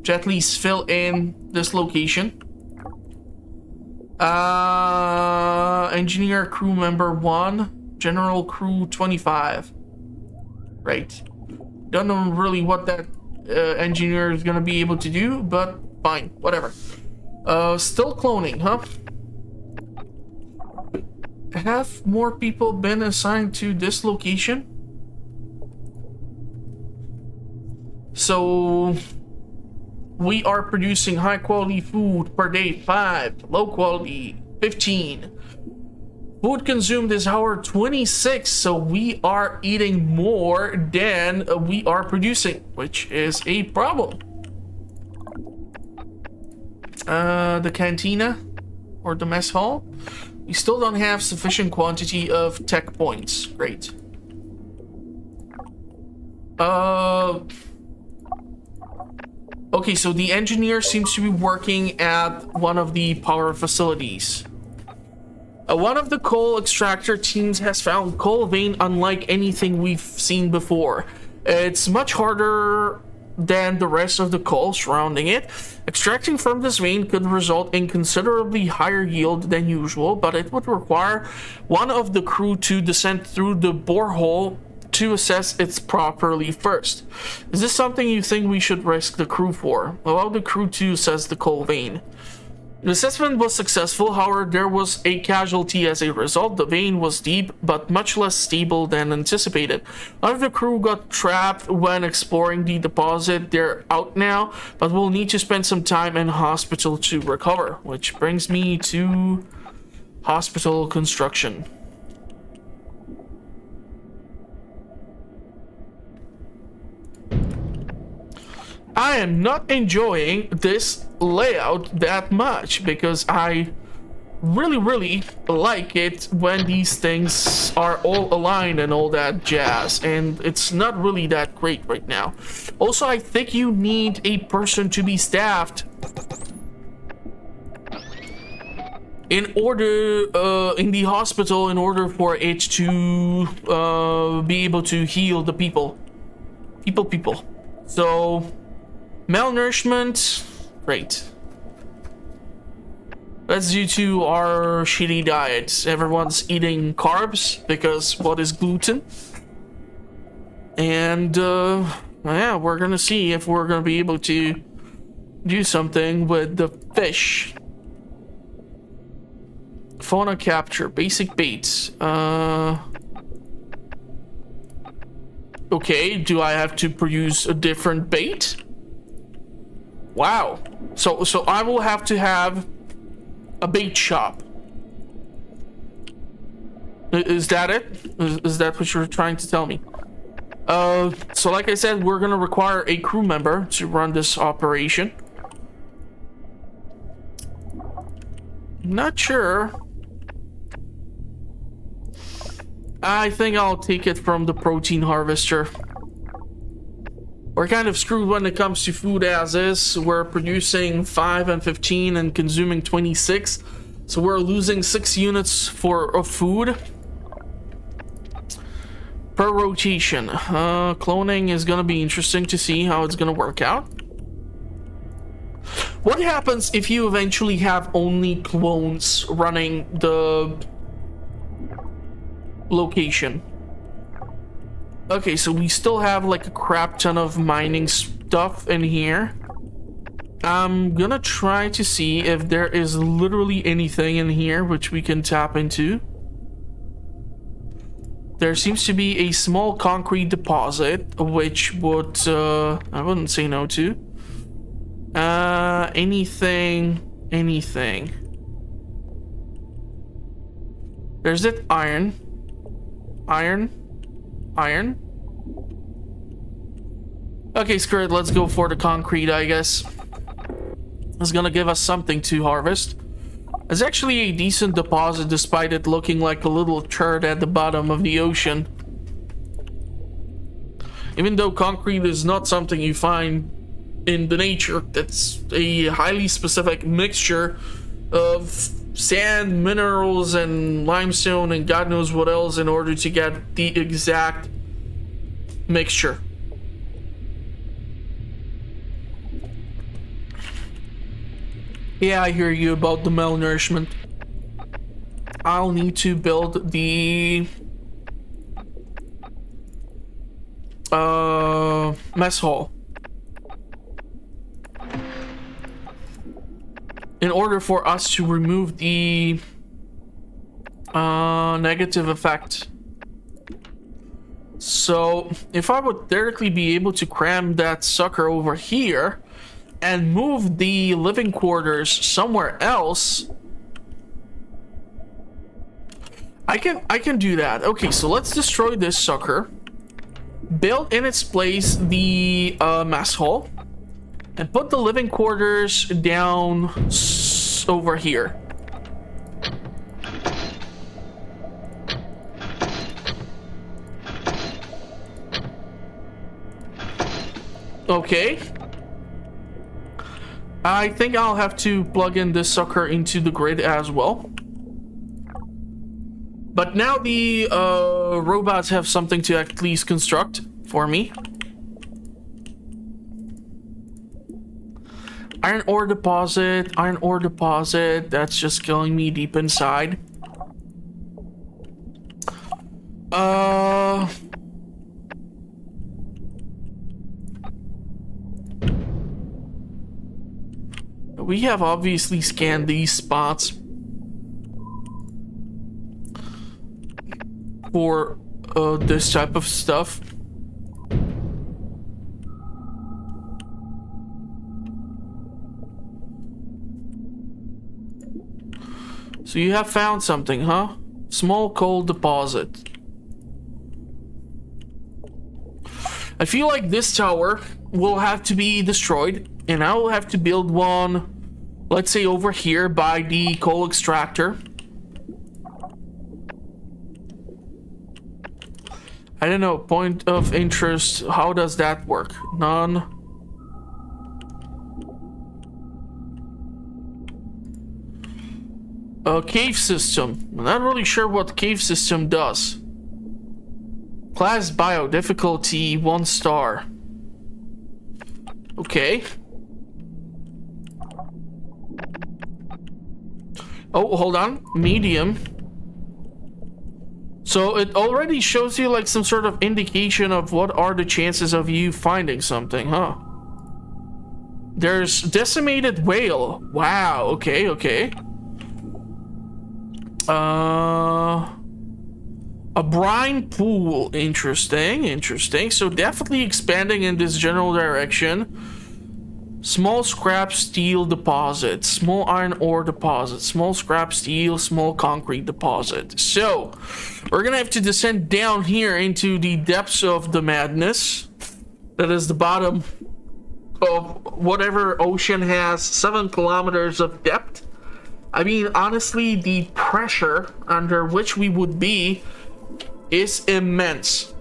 to at least fill in this location. Engineer crew member 1, general crew 25. Right. Don't know really what that engineer is gonna be able to do, but fine, whatever. Still cloning, huh? Have more people been assigned to this location? So we are producing high quality food per day 5, low quality 15. Food consumed this hour 26, so we are eating more than we are producing, which is a problem. The cantina or the mess hall. We still don't have sufficient quantity of tech points. Great. Okay, so the engineer seems to be working at one of the power facilities. One of the coal extractor teams has found coal vein unlike anything we've seen before. It's much harder than the rest of the coal surrounding it. Extracting from this vein could result in considerably higher yield than usual, but it would require one of the crew to descend through the borehole to assess it properly first. Is this something you think we should risk the crew for? Allow the crew to assess the coal vein. The assessment was successful, however, there was a casualty as a result. The vein was deep, but much less stable than anticipated. None of the crew got trapped when exploring the deposit. They're out now, but we'll need to spend some time in hospital to recover. Which brings me to hospital construction. I am not enjoying this layout that much because I really like it when these things are all aligned and all that jazz, and it's not really that great right now. Also, I think you need a person to be staffed in order in the hospital in order for it to be able to heal the people. So malnourishment, great. That's due to our shitty diets. Everyone's eating carbs because what is gluten? And yeah, we're gonna see if we're gonna be able to do something with the fish. Fauna capture, basic baits. Okay, do I have to produce a different bait? Wow. So I will have to have a bait shop. Is that it? Is that what you're trying to tell me? So like I said, we're gonna require a crew member to run this operation. Not sure. I think I'll take it from the protein harvester. We're kind of screwed when it comes to food as is. We're producing 5 and 15 and consuming 26. So we're losing 6 units of food per rotation. Cloning is gonna be interesting to see how it's gonna work out. What happens if you eventually have only clones running the location. Okay, so we still have like a crap ton of mining stuff in here. I'm gonna try to see if there is literally anything in here which we can tap into. There seems to be a small concrete deposit, which would, I wouldn't say no to. Anything. There's that iron. Okay, screw it, let's go for the concrete, I guess. It's gonna give us something to harvest. It's actually a decent deposit despite it looking like a little turd at the bottom of the ocean. Even though concrete is not something you find in the nature, it's a highly specific mixture of sand, minerals, and limestone, and God knows what else in order to get the exact mixture. Yeah, I hear you about the malnourishment. I'll need to build the mess hall in order for us to remove the negative effect. So if I would theoretically be able to cram that sucker over here and move the living quarters somewhere else, I can do that. Okay, so let's destroy this sucker, build in its place the mess hall, and put the living quarters down over here. Okay. I think I'll have to plug in this sucker into the grid as well. But now the robots have something to at least construct for me. Iron ore deposit, that's just killing me deep inside. We have obviously scanned these spots for this type of stuff. So you have found something, huh? Small coal deposit. I feel like this tower will have to be destroyed, and I will have to build one, let's say over here by the coal extractor. I don't know, point of interest, how does that work? None. A cave system. I'm not really sure what the cave system does. Class bio, difficulty 1 star. Okay. Oh, hold on. Medium. So it already shows you like some sort of indication of what are the chances of you finding something, huh? There's decimated whale. Wow, okay, okay. A brine pool. Interesting. So definitely expanding in this general direction. Small scrap steel deposit, small iron ore deposit, small scrap steel, small concrete deposit. So we're gonna have to descend down here into the depths of the madness. That is the bottom of whatever ocean has 7 kilometers of depth. I mean, honestly, the pressure under which we would be is immense.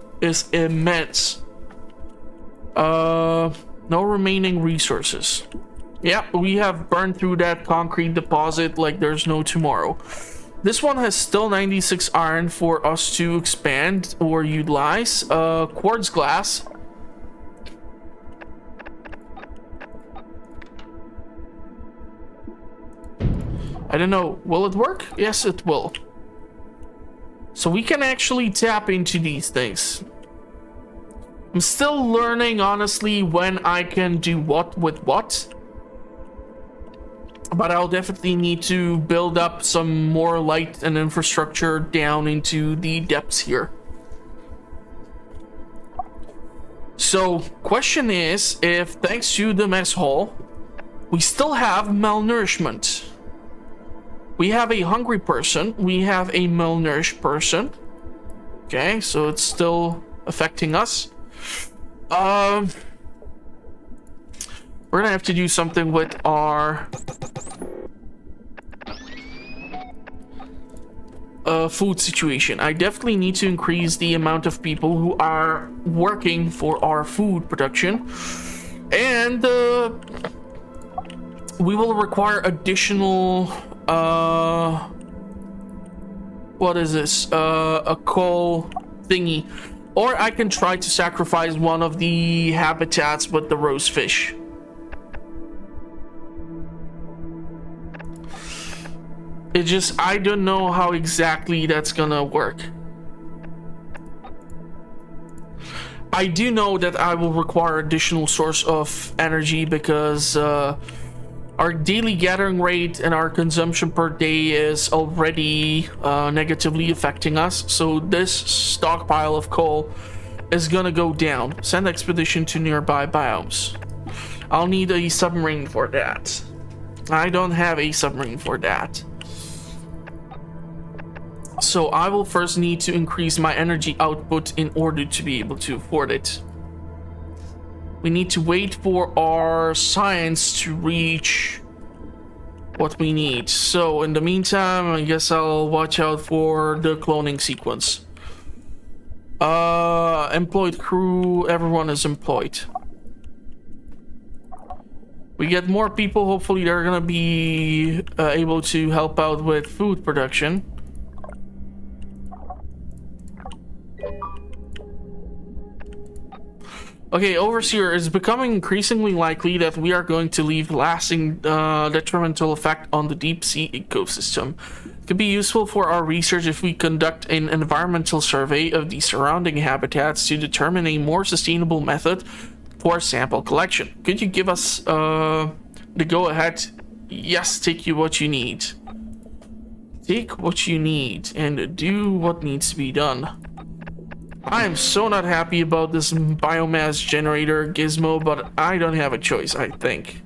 No remaining resources. Yeah, we have burned through that concrete deposit like there's no tomorrow. This one has still 96 iron for us to expand or utilize. Quartz glass. I don't know. Will it work? Yes, it will. So we can actually tap into these things. I'm still learning, honestly, when I can do what with what. But I'll definitely need to build up some more light and infrastructure down into the depths here. So, question is, if thanks to the mess hall, we still have malnourishment. We have a hungry person, we have a malnourished person. Okay, so it's still affecting us. We're gonna have to do something with our food situation. I definitely need to increase the amount of people who are working for our food production, and we will require additional what is this, a coal thingy, or I can try to sacrifice one of the habitats with the rose fish. It just, I don't know how exactly that's gonna work. I do know that I will require additional source of energy because our daily gathering rate and our consumption per day is already negatively affecting us. So this stockpile of coal is gonna go down. Send expedition to nearby biomes. I'll need a submarine for that. I don't have a submarine for that. So I will first need to increase my energy output in order to be able to afford it. We need to wait for our science to reach what we need. So in the meantime, I guess I'll watch out for the cloning sequence. Employed crew, everyone is employed. We get more people, hopefully they're gonna be able to help out with food production. Okay, Overseer, it's becoming increasingly likely that we are going to leave lasting detrimental effect on the deep sea ecosystem. It could be useful for our research if we conduct an environmental survey of the surrounding habitats to determine a more sustainable method for sample collection. Could you give us the go-ahead? Yes, take you what you need. Take what you need and do what needs to be done. I am so not happy about this biomass generator gizmo, but I don't have a choice, I think.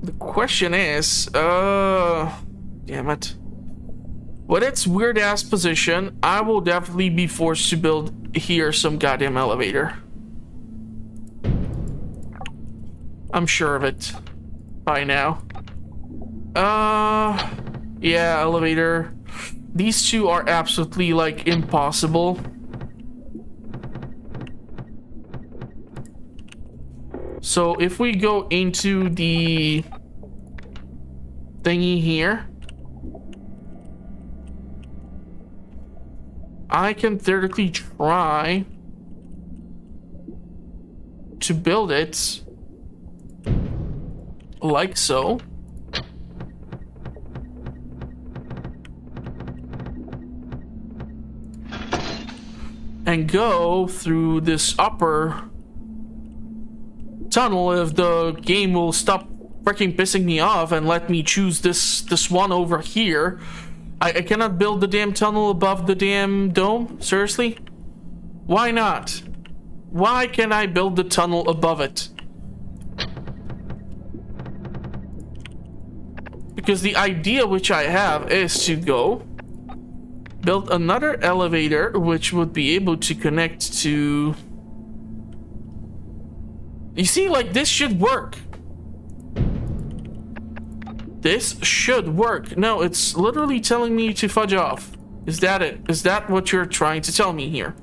The question is, damn it. With its weird ass position, I will definitely be forced to build here some goddamn elevator. I'm sure of it by now. Yeah, elevator. These two are absolutely, like, impossible. So if we go into the thingy here, I can theoretically try to build it like so. And go through this upper tunnel if the game will stop freaking pissing me off and let me choose this one over here. I cannot build the damn tunnel above the damn dome? Seriously? Why not? Why can't I build the tunnel above it? Because the idea which I have is to go build another elevator which would be able to connect to... You see, like, this should work. This should work. No, it's literally telling me to fudge off. Is that it? Is that what you're trying to tell me here?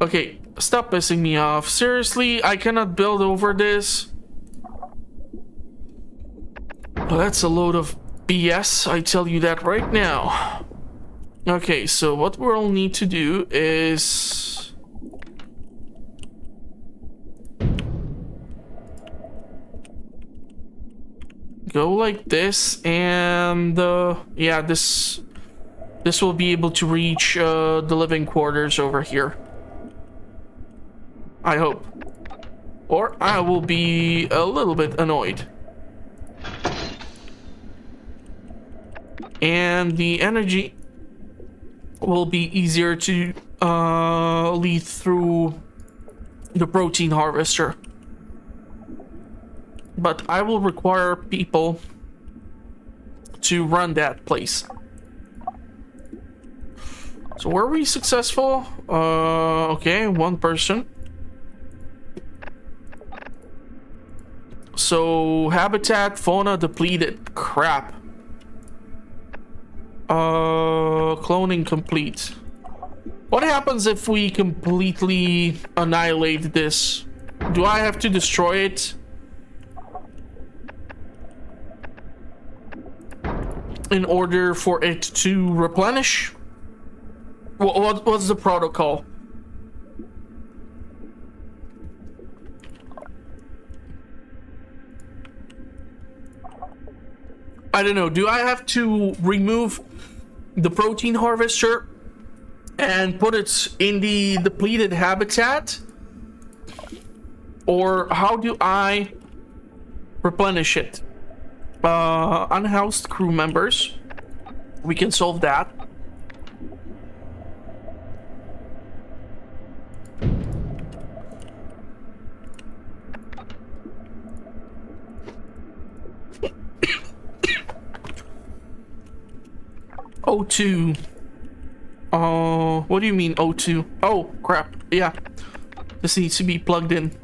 Okay, stop pissing me off. Seriously, I cannot build over this. Well, that's a load of BS, I tell you that right now. Okay, so what we'll need to do is... go like this, and yeah, this will be able to reach the living quarters over here. I hope. Or I will be a little bit annoyed. And the energy will be easier to lead through the protein harvester. But I will require people to run that place. So were we successful? Okay, one person. So habitat, fauna depleted. Crap. Cloning complete. What happens if we completely annihilate this? Do I have to destroy it? In order for it to replenish? What's the protocol? I don't know. Do I have to remove the protein harvester and put it in the depleted habitat? Or how do I replenish it? Unhoused crew members. We can solve that. O2. What do you mean O2? Oh, crap. Yeah. This needs to be plugged in.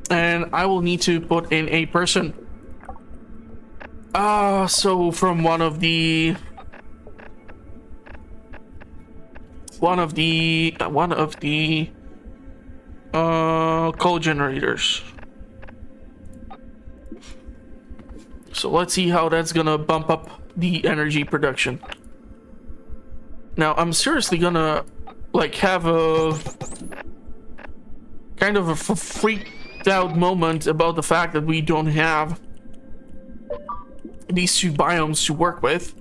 And I will need to put in a person. So from one of the coal generators. So let's see how that's gonna bump up the energy production. Now I'm seriously gonna like have a kind of a freaked out moment about the fact that we don't have these two biomes to work with.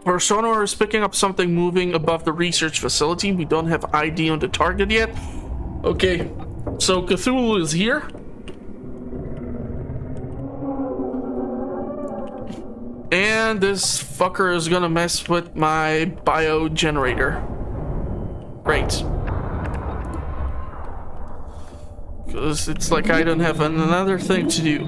Our sonar is picking up something moving above the research facility. We don't have ID on the target yet. Okay, so Cthulhu is here. And this fucker is gonna mess with my bio generator. Great. Because it's like I don't have another thing to do.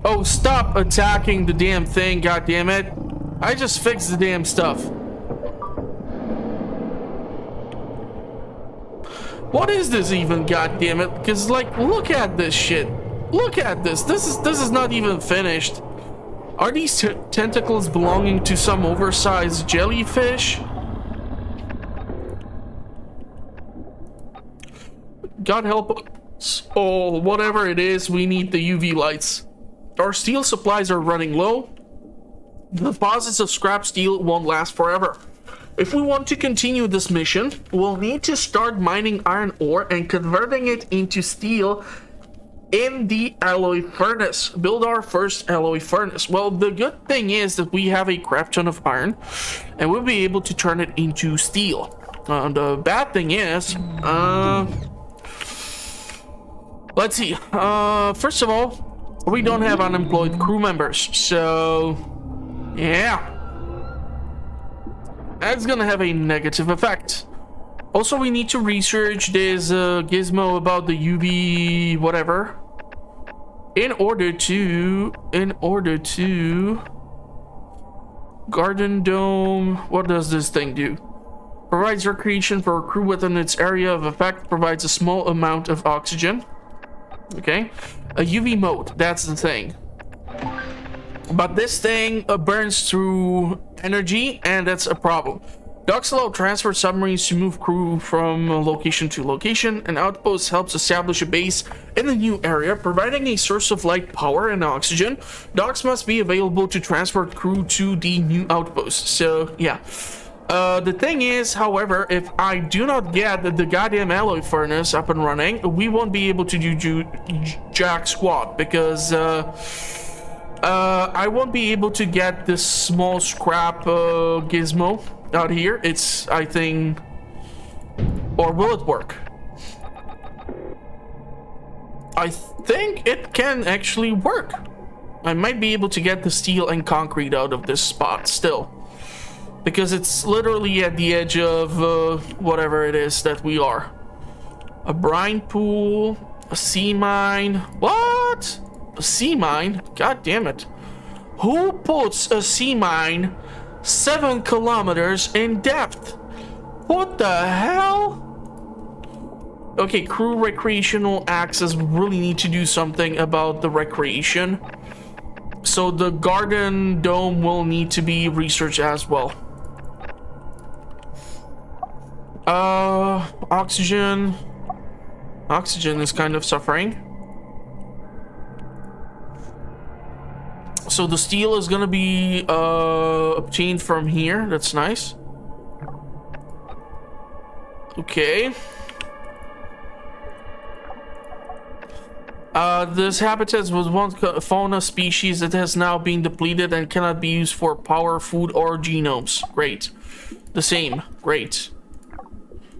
Oh, stop attacking the damn thing, goddammit. I just fixed the damn stuff. What is this even, goddammit? Because, like, look at this shit. Look at this. This is not even finished. Are these tentacles belonging to some oversized jellyfish? God help us all. Whatever it is, we need the UV lights. Our steel supplies are running low. The deposits of scrap steel won't last forever. If we want to continue this mission, we'll need to start mining iron ore and converting it into steel in the alloy furnace. Build our first alloy furnace. Well, the good thing is that we have a crap ton of iron and we'll be able to turn it into steel. The bad thing is, let's see. First of all, we don't have unemployed crew members, so yeah. That's gonna have a negative effect. Also, we need to research this gizmo about the UV whatever in order to garden dome. What does this thing do? Provides recreation for a crew within its area of effect. Provides a small amount of oxygen. Okay, a UV mode, that's the thing. But this thing burns through energy, and that's a problem. Docks allow transfer submarines to move crew from location to location. An outpost helps establish a base in the new area, providing a source of light, power, and oxygen. Docks must be available to transport crew to the new outpost. So, yeah. The thing is, however, if I do not get the goddamn alloy furnace up and running, we won't be able to do jack squat, because I won't be able to get this small scrap gizmo out here. It's, I think, or will it work? I think it can actually work. I might be able to get the steel and concrete out of this spot still, because it's literally at the edge of whatever it is that we are. A brine pool, a sea mine. What? A sea mine? God damn it. Who puts a sea mine 7 kilometers in depth? What the hell? Okay, crew recreational access. Really need to do something about the recreation. So the garden dome will need to be researched as well. Oxygen. Oxygen is kind of suffering. So the steel is gonna be obtained from here. That's nice. Okay. This habitat was once a fauna species that has now been depleted and cannot be used for power, food, or genomes. Great. The same. Great.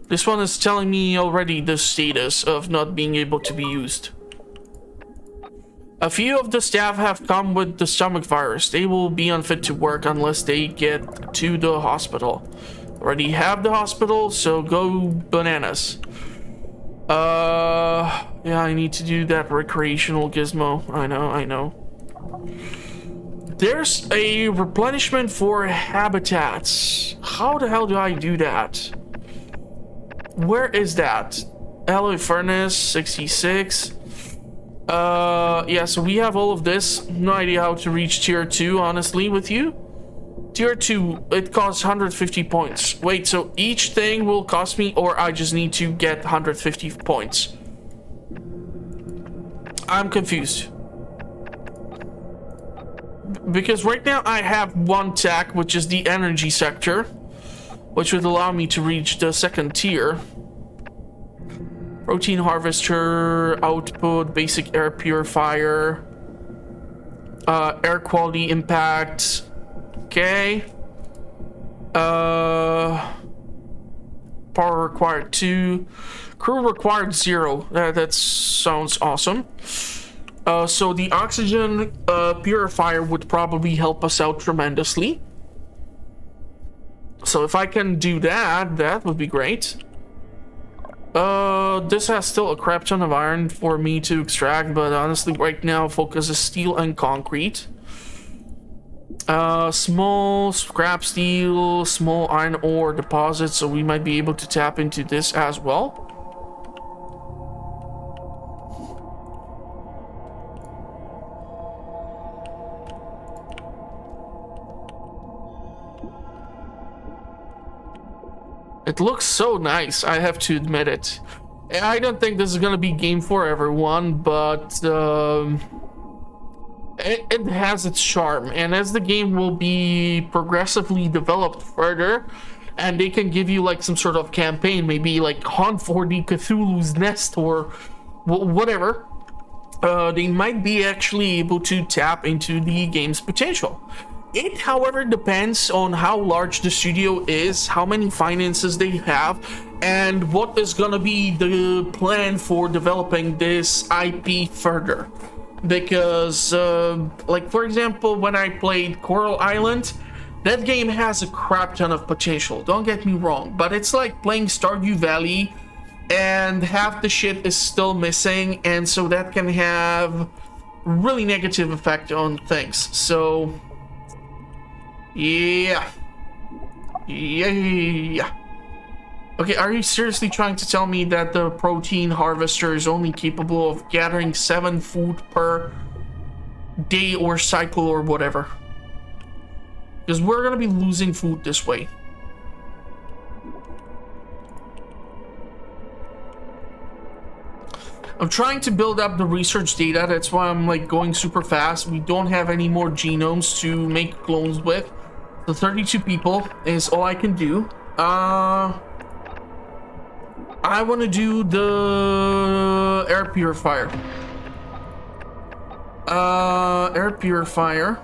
This one is telling me already the status of not being able to be used. A few of the staff have come with the stomach virus. They will be unfit to work unless they get to the hospital. Already have the hospital, so go bananas. Yeah, I need to do that recreational gizmo. I know. There's a replenishment for habitats. How the hell do I do that? Where is that? Alloy furnace, 66. Yeah, so we have all of this. No idea how to reach tier 2, honestly, with you. Tier 2, it costs 150 points. Wait, so each thing will cost me, or I just need to get 150 points? I'm confused. Because right now I have one tech, which is the energy sector, which would allow me to reach the second tier. Protein harvester, output, basic air purifier, air quality impact. Okay. Power required 2. Crew required 0. That sounds awesome. So the oxygen purifier would probably help us out tremendously. So if I can do that, that would be great. This has still a crap ton of iron for me to extract, but honestly right now focus is steel and concrete. Small scrap steel, small iron ore deposits, so we might be able to tap into this as well. It looks so nice, I have to admit it. I don't think this is gonna be game for everyone, but it has its charm, and as the game will be progressively developed further, and they can give you like some sort of campaign, maybe like Hunt for the Cthulhu's Nest or whatever, they might be actually able to tap into the game's potential. It, however, depends on how large the studio is, how many finances they have, and what is gonna be the plan for developing this IP further. Because, like, for example, when I played Coral Island, that game has a crap ton of potential, don't get me wrong, but it's like playing Stardew Valley, and half the shit is still missing, and so that can have really negative effect on things. So yeah. Okay, are you seriously trying to tell me that the protein harvester is only capable of gathering 7 food per day or cycle or whatever? Because we're gonna be losing food this way. I'm trying to build up the research data, that's why I'm like going super fast. We don't have any more genomes to make clones with. So 32 people is all I can do. I want to do the air purifier. Air purifier.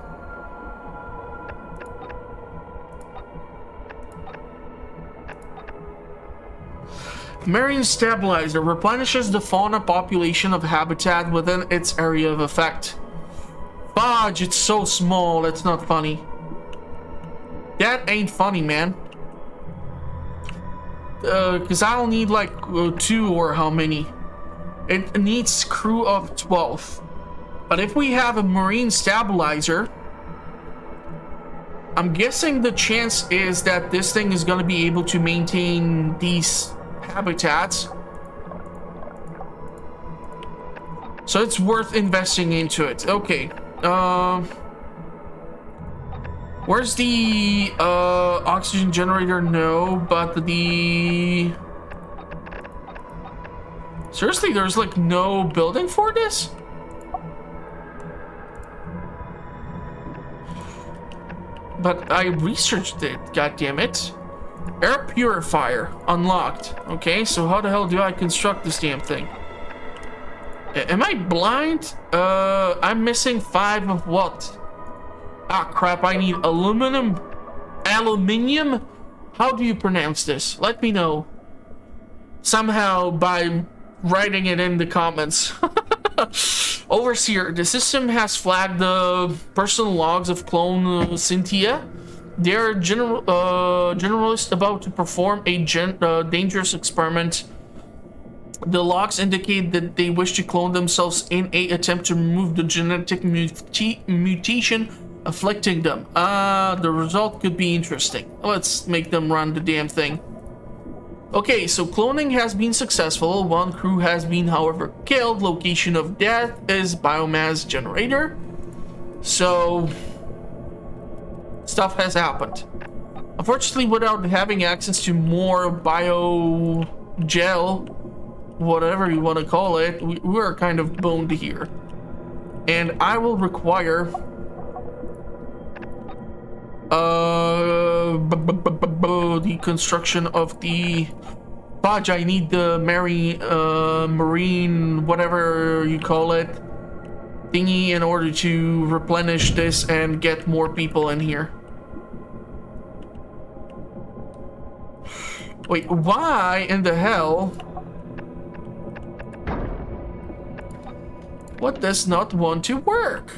Marine stabilizer replenishes the fauna population of habitat within its area of effect. Fudge, it's so small, that's not funny. That ain't funny, man. Cause I'll need like 2 or how many? It needs crew of 12. But if we have a marine stabilizer, I'm guessing the chance is that this thing is gonna be able to maintain these habitats. So it's worth investing into it. Okay. Where's the oxygen generator? No, but the... Seriously, there's like no building for this? But I researched it, goddammit. Air purifier unlocked. Okay, so how the hell do I construct this damn thing? Am I blind? I'm missing 5 of what? Ah, crap, I need aluminum. Aluminium? How do you pronounce this? Let me know. Somehow by writing it in the comments. Overseer, the system has flagged the personal logs of clone Cynthia. They are generalists about to perform a dangerous experiment. The logs indicate that they wish to clone themselves in an attempt to remove the genetic mutation afflicting them. The result could be interesting. Let's make them run the damn thing. Okay, so cloning has been successful. 1 crew has been, however, killed. Location of death is biomass generator. So, stuff has happened. Unfortunately, without having access to more bio gel, whatever you want to call it, we are kind of boned here. And I will require the construction of the fudge. I need the marine whatever you call it thingy in order to replenish this and get more people in here. Wait, why in the hell? What does not want to work?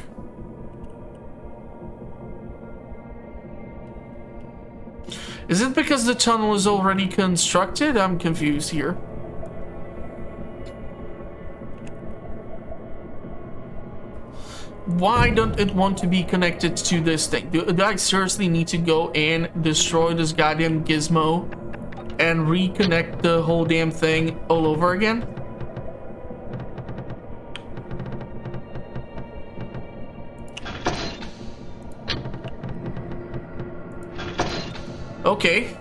Is it because the tunnel is already constructed? I'm confused here. Why don't it want to be connected to this thing? Do I seriously need to go and destroy this goddamn gizmo and reconnect the whole damn thing all over again? Okay.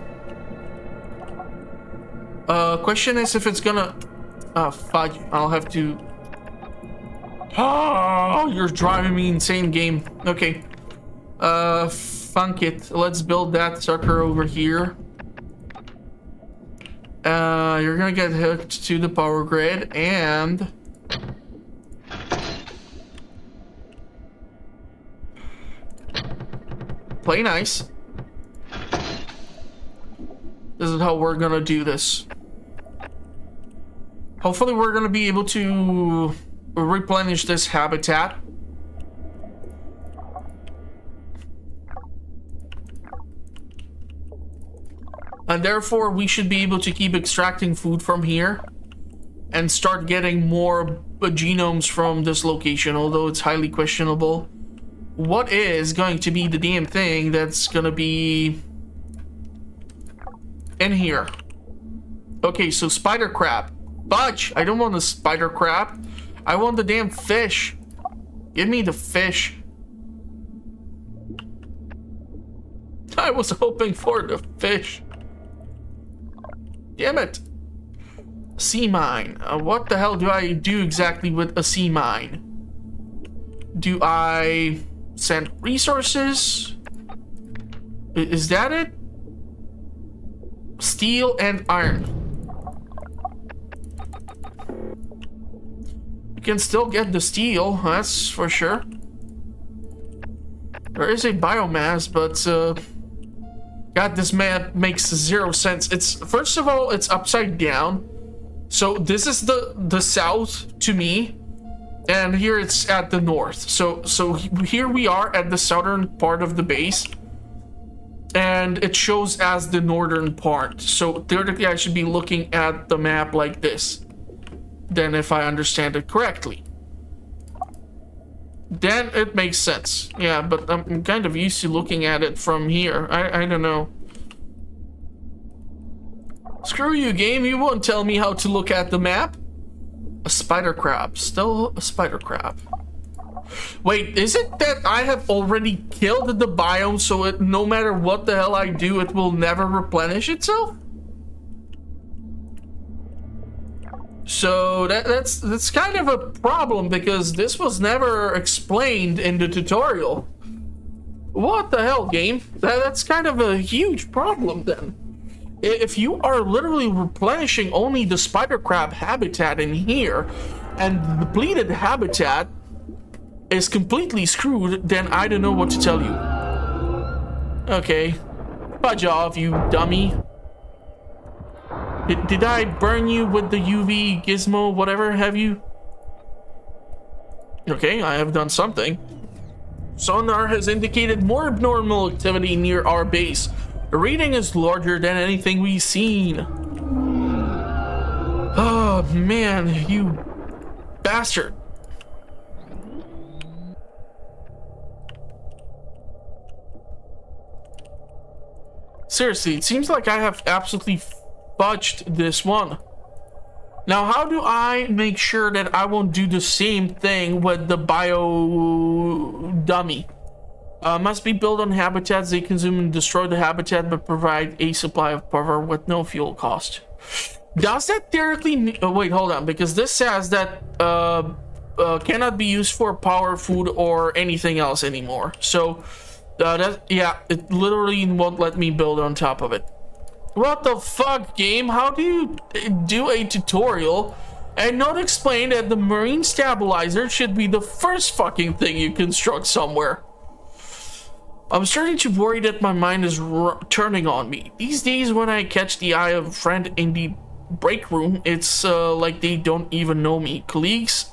Question is if it's gonna... fudge. I'll have to... Oh, you're driving me insane, game. Okay. Funk it. Let's build that sucker over here. You're gonna get hooked to the power grid and... Play nice. This is how we're gonna do this. Hopefully we're gonna be able to replenish this habitat. And therefore we should be able to keep extracting food from here and start getting more genomes from this location, although it's highly questionable. What is going to be the damn thing that's gonna be in here? Okay, so spider crab. Fudge! I don't want the spider crab. I want the damn fish. Give me the fish. I was hoping for the fish. Damn it. Sea mine. What the hell do I do exactly with a sea mine? Do I send resources? Is that it? Steel and iron. You can still get the steel, that's for sure. There is a biomass, but God, this map makes zero sense. It's, first of all, it's upside down. So this is the south to me, and here it's at the north. So here we are at the southern part of the base, and it shows as the northern part. So theoretically, I should be looking at the map like this. Then, if I understand it correctly, then it makes sense. Yeah, but I'm kind of used to looking at it from here. I don't know. Screw you, game. You won't tell me how to look at the map. A spider crab. Still a spider crab. Wait, is it that I have already killed the biome, so it, no matter what the hell I do, it will never replenish itself? So that's kind of a problem, because this was never explained in the tutorial. What the hell, game? That's kind of a huge problem then. If you are literally replenishing only the spider crab habitat in here, and the depleted habitat is completely screwed, then I don't know what to tell you. Okay. Fudge off, you dummy. Did I burn you with the UV gizmo, whatever have you? Okay, I have done something. Sonar has indicated more abnormal activity near our base. The reading is larger than anything we've seen. Oh man, you bastard. Seriously, it seems like I have absolutely fudged this one. Now, how do I make sure that I won't do the same thing with the bio dummy? Must be built on habitats. They consume and destroy the habitat, but provide a supply of power with no fuel cost. Does that theoretically... wait, hold on, because this says that cannot be used for power, food, or anything else anymore. So, yeah, it literally won't let me build on top of it. What the fuck, game? How do you do a tutorial and not explain that the marine stabilizer should be the first fucking thing you construct somewhere? I'm starting to worry that my mind is turning on me. These days when I catch the eye of a friend in the break room, it's like they don't even know me. Colleagues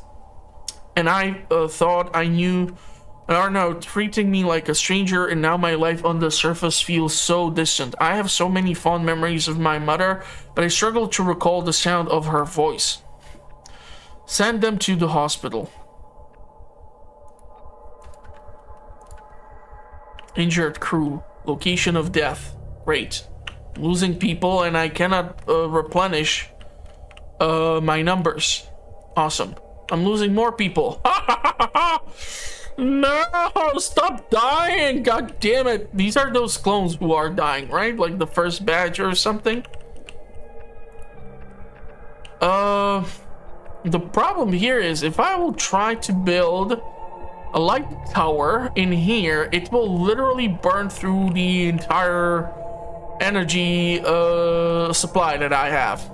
and I thought I knew are now treating me like a stranger, and now my life on the surface feels so distant. I have so many fond memories of my mother, but I struggle to recall the sound of her voice. Send them to the hospital. Injured crew. Location of death. Great. Losing people, and I cannot replenish my numbers. Awesome. I'm losing more people. No, stop dying. God damn it. These are those clones who are dying, right? Like the first batch or something. The problem here is if I will try to build a light tower in here, it will literally burn through the entire energy supply that I have.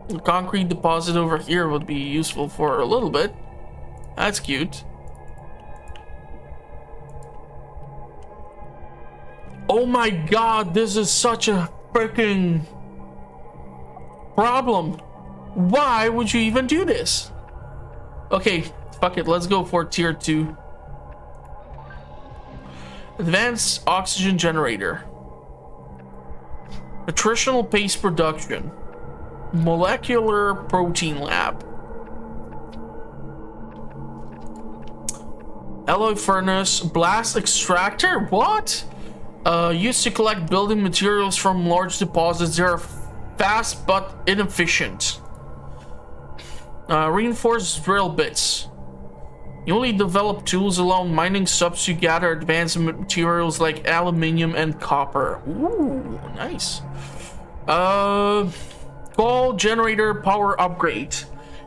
The concrete deposit over here would be useful for a little bit. That's cute. Oh my god, this is such a freaking problem. Why would you even do this? Okay, fuck it, let's go for tier 2. Advanced oxygen generator. Nutritional paste production. Molecular protein lab. Alloy furnace, blast extractor, what? Used to collect building materials from large deposits. They are fast but inefficient. Reinforced drill bits. You only develop tools alone mining subs to gather advanced materials like aluminium and copper. Ooh, nice. Coal generator power upgrade.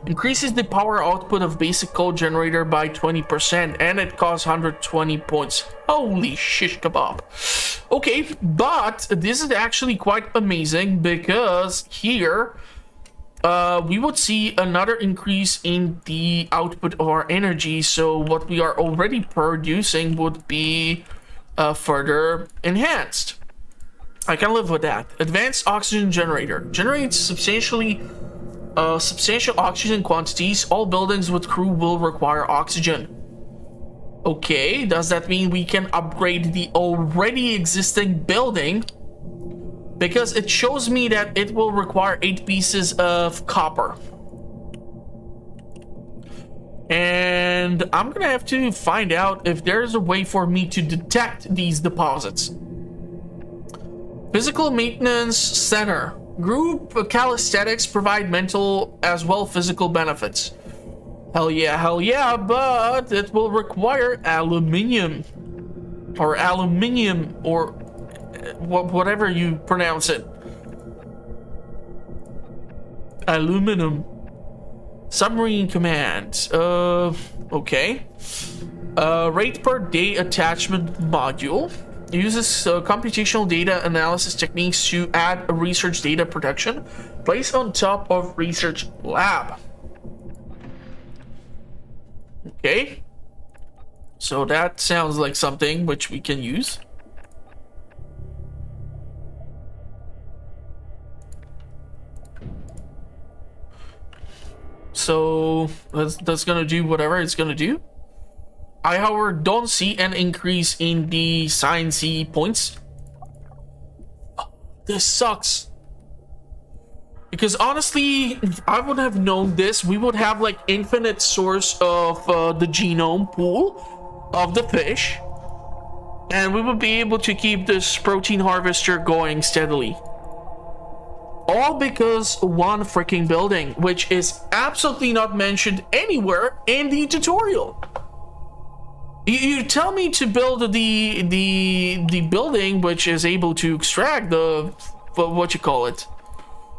Increases the power output of basic coal generator by 20%, and it costs 120 points. Holy shish kebab. Okay, but this is actually quite amazing, because here we would see another increase in the output of our energy. So what we are already producing would be further enhanced. I can live with that. Advanced oxygen generator generates substantial oxygen quantities. All buildings with crew will require oxygen. Okay, does that mean we can upgrade the already existing building? Because it shows me that it will require 8 pieces of copper. And I'm gonna have to find out if there's a way for me to detect these deposits. Physical maintenance center. Group calisthenics provide mental as well physical benefits. Hell yeah, but it will require aluminium. Or whatever you pronounce it. Aluminum. Submarine command. Okay. Rate per day attachment module. Uses computational data analysis techniques to add a research data production. Placed on top of research lab. Okay. So that sounds like something which we can use. So that's gonna do whatever it's gonna do. I, however, don't see an increase in the sciencey points. This sucks. Because honestly, if I would have known this, we would have like infinite source of the genome pool of the fish. And we would be able to keep this protein harvester going steadily. All because one freaking building, which is absolutely not mentioned anywhere in the tutorial. You tell me to build the building which is able to extract the what you call it,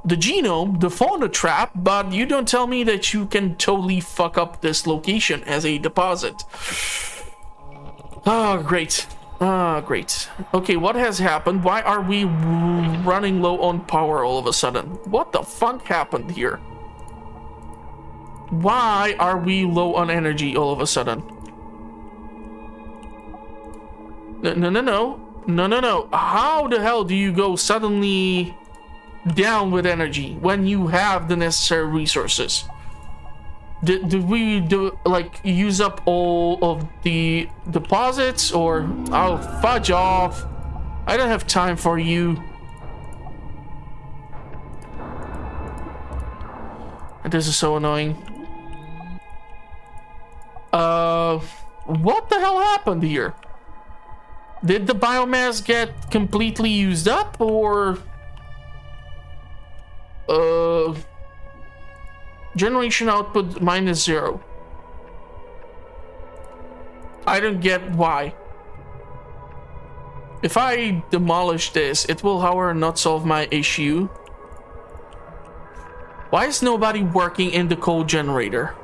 the genome, the fauna trap, but you don't tell me that you can totally fuck up this location as a deposit. Oh, great. Great. Okay, what has happened? Why are we running low on power all of a sudden? What the fuck happened here? Why are we low on energy all of a sudden? No. How the hell do you go suddenly down with energy when you have the necessary resources? Did we use up all of the deposits, or oh, fudge off? I don't have time for you. And this is so annoying. What the hell happened here? Did the biomass get completely used up, or generation output -0? I don't get why. If I demolish this, it will, however, not solve my issue. Why is nobody working in the coal generator?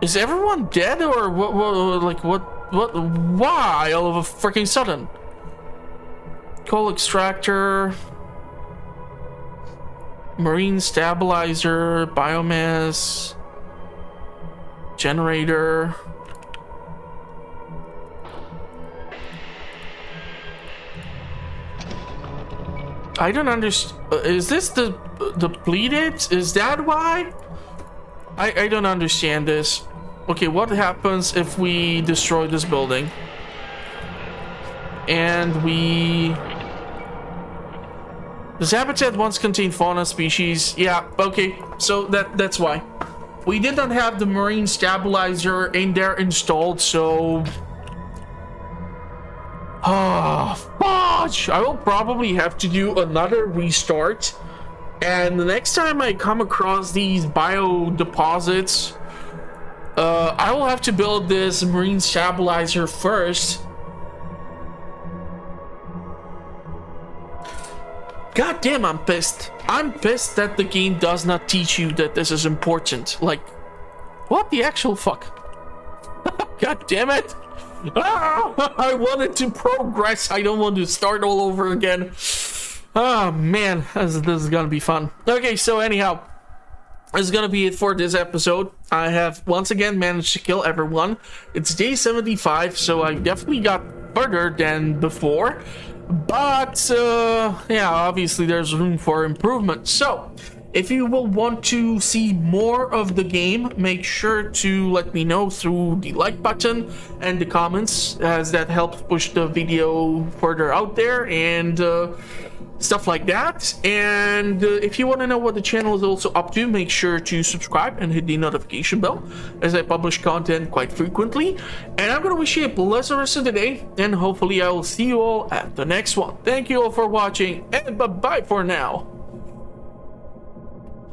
Is everyone dead, or what? Why all of a freaking sudden? Coal extractor, marine stabilizer, biomass generator. I don't understand. Is this the depleted? Is that why? I don't understand this. Okay, what happens if we destroy this building? And we... This habitat once contained fauna species. Yeah, okay, so that's why. We did not have the marine stabilizer in there installed, so... Ah, fudge! I will probably have to do another restart. And the next time I come across these bio deposits, I will have to build this marine stabilizer first. God damn, I'm pissed. I'm pissed that the game does not teach you that this is important. Like, what the actual fuck? God damn it. Ah, I wanted to progress. I don't want to start all over again. Oh man, this is gonna be fun. Okay, so anyhow, this is gonna be it for this episode. I have once again managed to kill everyone. It's day 75, so I definitely got further than before. But yeah, obviously there's room for improvement. So if you will want to see more of the game, make sure to let me know through the like button and the comments, as that helps push the video further out there and stuff like that. And if you want to know what the channel is also up to, make sure to subscribe and hit the notification bell, as I publish content quite frequently. And I'm gonna wish you a pleasant rest of the day, and hopefully I will see you all at the next one. Thank you all for watching, and bye bye for now.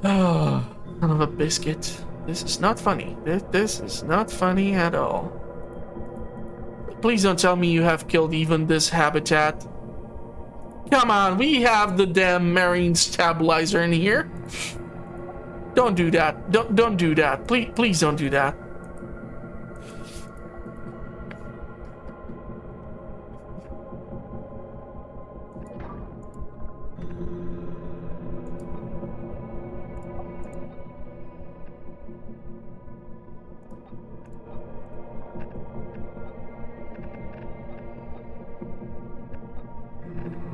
Oh, son of a biscuit. This is not funny. This is not funny at all. Please don't tell me you have killed even this habitat. Come on, we have the damn marine stabilizer in here. Don't do that. Don't do that. Please don't do that.